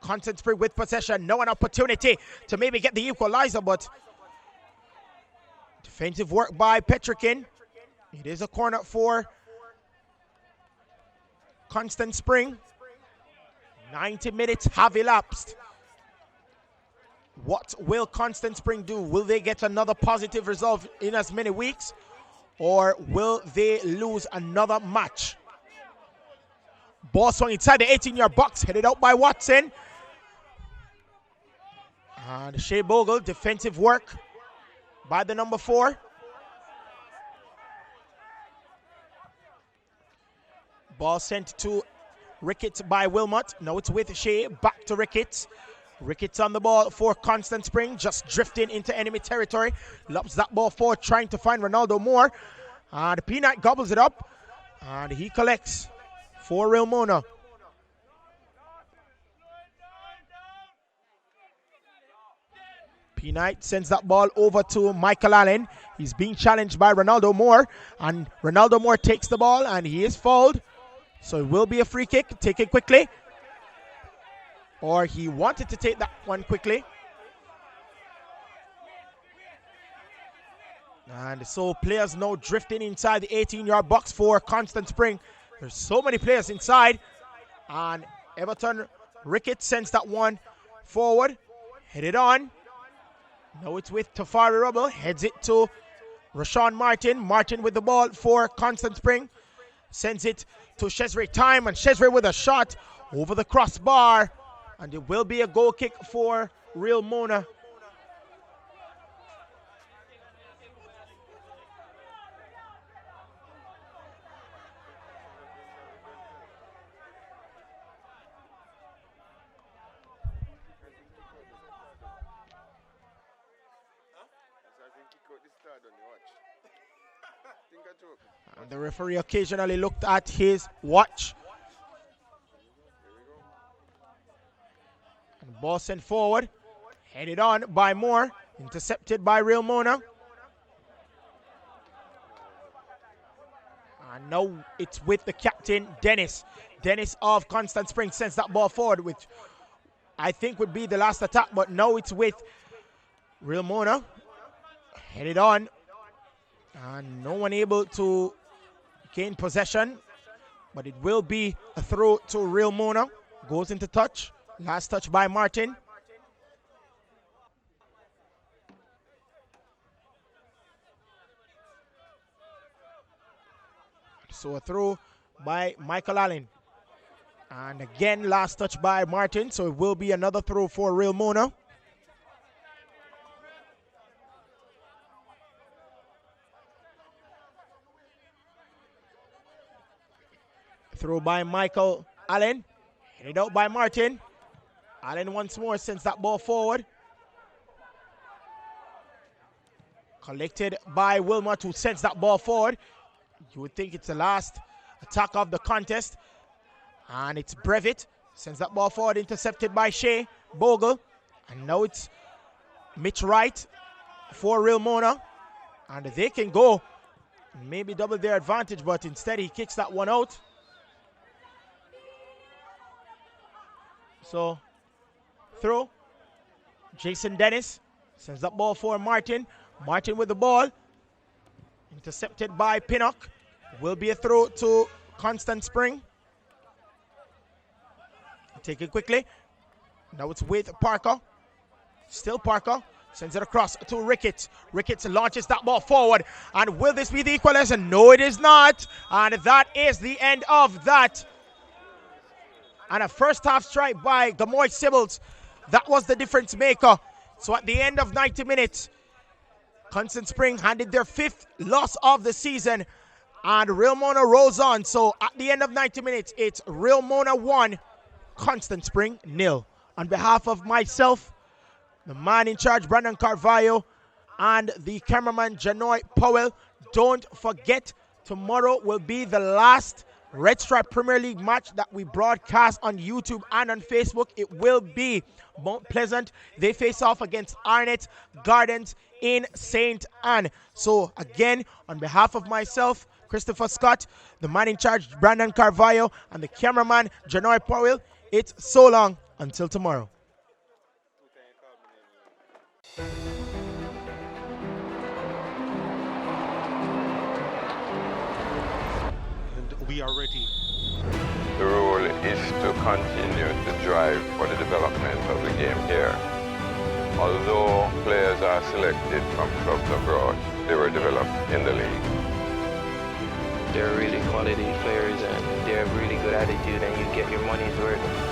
Speaker 3: Constant Spring with possession. Now an opportunity to maybe get the equalizer, but defensive work by Petrikin. It is a corner for Constant Spring. 90 minutes have elapsed. What will Constant Spring do? Will they get another positive result in as many weeks? Or will they lose another match? Ball swung inside the 18-yard box, headed out by Watson. And Shea Bogle, defensive work by the number 4. Ball sent to Ricketts by Wilmot. Now it's with Shea, back to Ricketts. Ricketts on the ball for Constant Spring, just drifting into enemy territory. Lobs that ball forward, trying to find Ronaldo Moore. And Peanut gobbles it up, and he collects for Real Mona. Peanut sends that ball over to Michael Allen. He's being challenged by Ronaldo Moore, and Ronaldo Moore takes the ball, and he is fouled. So it will be a free kick, taken quickly. Or he wanted to take that one quickly. And so players now drifting inside the 18-yard box for Constant Spring. There's so many players inside. And Everton Ricketts sends that one forward. Headed on. Now it's with Tafari Rubble. Heads it to Rashawn Martin. Martin with the ball for Constant Spring. Sends it to Chesre Time. And Chesre with a shot over the crossbar. And it will be a goal kick for Real Mona. And the referee occasionally looked at his watch. And ball sent forward. Headed on by Moore. Intercepted by Real Mona. And now it's with the captain, Dennis. Dennis of Constant Spring sends that ball forward, which I think would be the last attack. But now it's with Real Mona. Headed on. And no one able to gain possession. But it will be a throw to Real Mona. Goes into touch. Last touch by Martin. So a throw by Michael Allen. And again, last touch by Martin. So it will be another throw for Real Mona. Throw by Michael Allen. Headed out by Martin. Allen once more sends that ball forward. Collected by Wilmot, who sends that ball forward. You would think it's the last attack of the contest. And it's Brevitt. Sends that ball forward, intercepted by Shea Bogle. And now it's Mitch Wright for Real Mona. And they can go, maybe double their advantage, but instead he kicks that one out. So, throw. Jason Dennis sends that ball for Martin. Martin with the ball. Intercepted by Pinnock. Will be a throw to Constant Spring. Take it quickly. Now it's with Parker. Still Parker. Sends it across to Ricketts. Ricketts launches that ball forward. And will this be the equalizer? No, it is not. And that is the end of that. And a first half strike by Gamoy Sibbles. That was the difference maker. So at the end of 90 minutes, Constant Spring handed their 5th loss of the season. And Real Mona rolls on. So at the end of 90 minutes, it's Real Mona 1, Constant Spring 0. On behalf of myself, the man in charge, Brandon Carvalho, and the cameraman, Janoy Powell, don't forget, tomorrow will be the last Red Stripe Premier League match that we broadcast on YouTube and on Facebook. It will be Mount Pleasant. They face off against Arnett Gardens in St. Anne. So again, on behalf of myself, Christopher Scott, the man in charge, Brandon Carvalho, and the cameraman, Janoy Powell, it's so long until tomorrow.
Speaker 5: We are ready.
Speaker 6: The role is to continue to drive for the development of the game here. Although players are selected from clubs abroad, they were developed in the league.
Speaker 7: They're really quality players and they have really good attitude and you get your money's worth.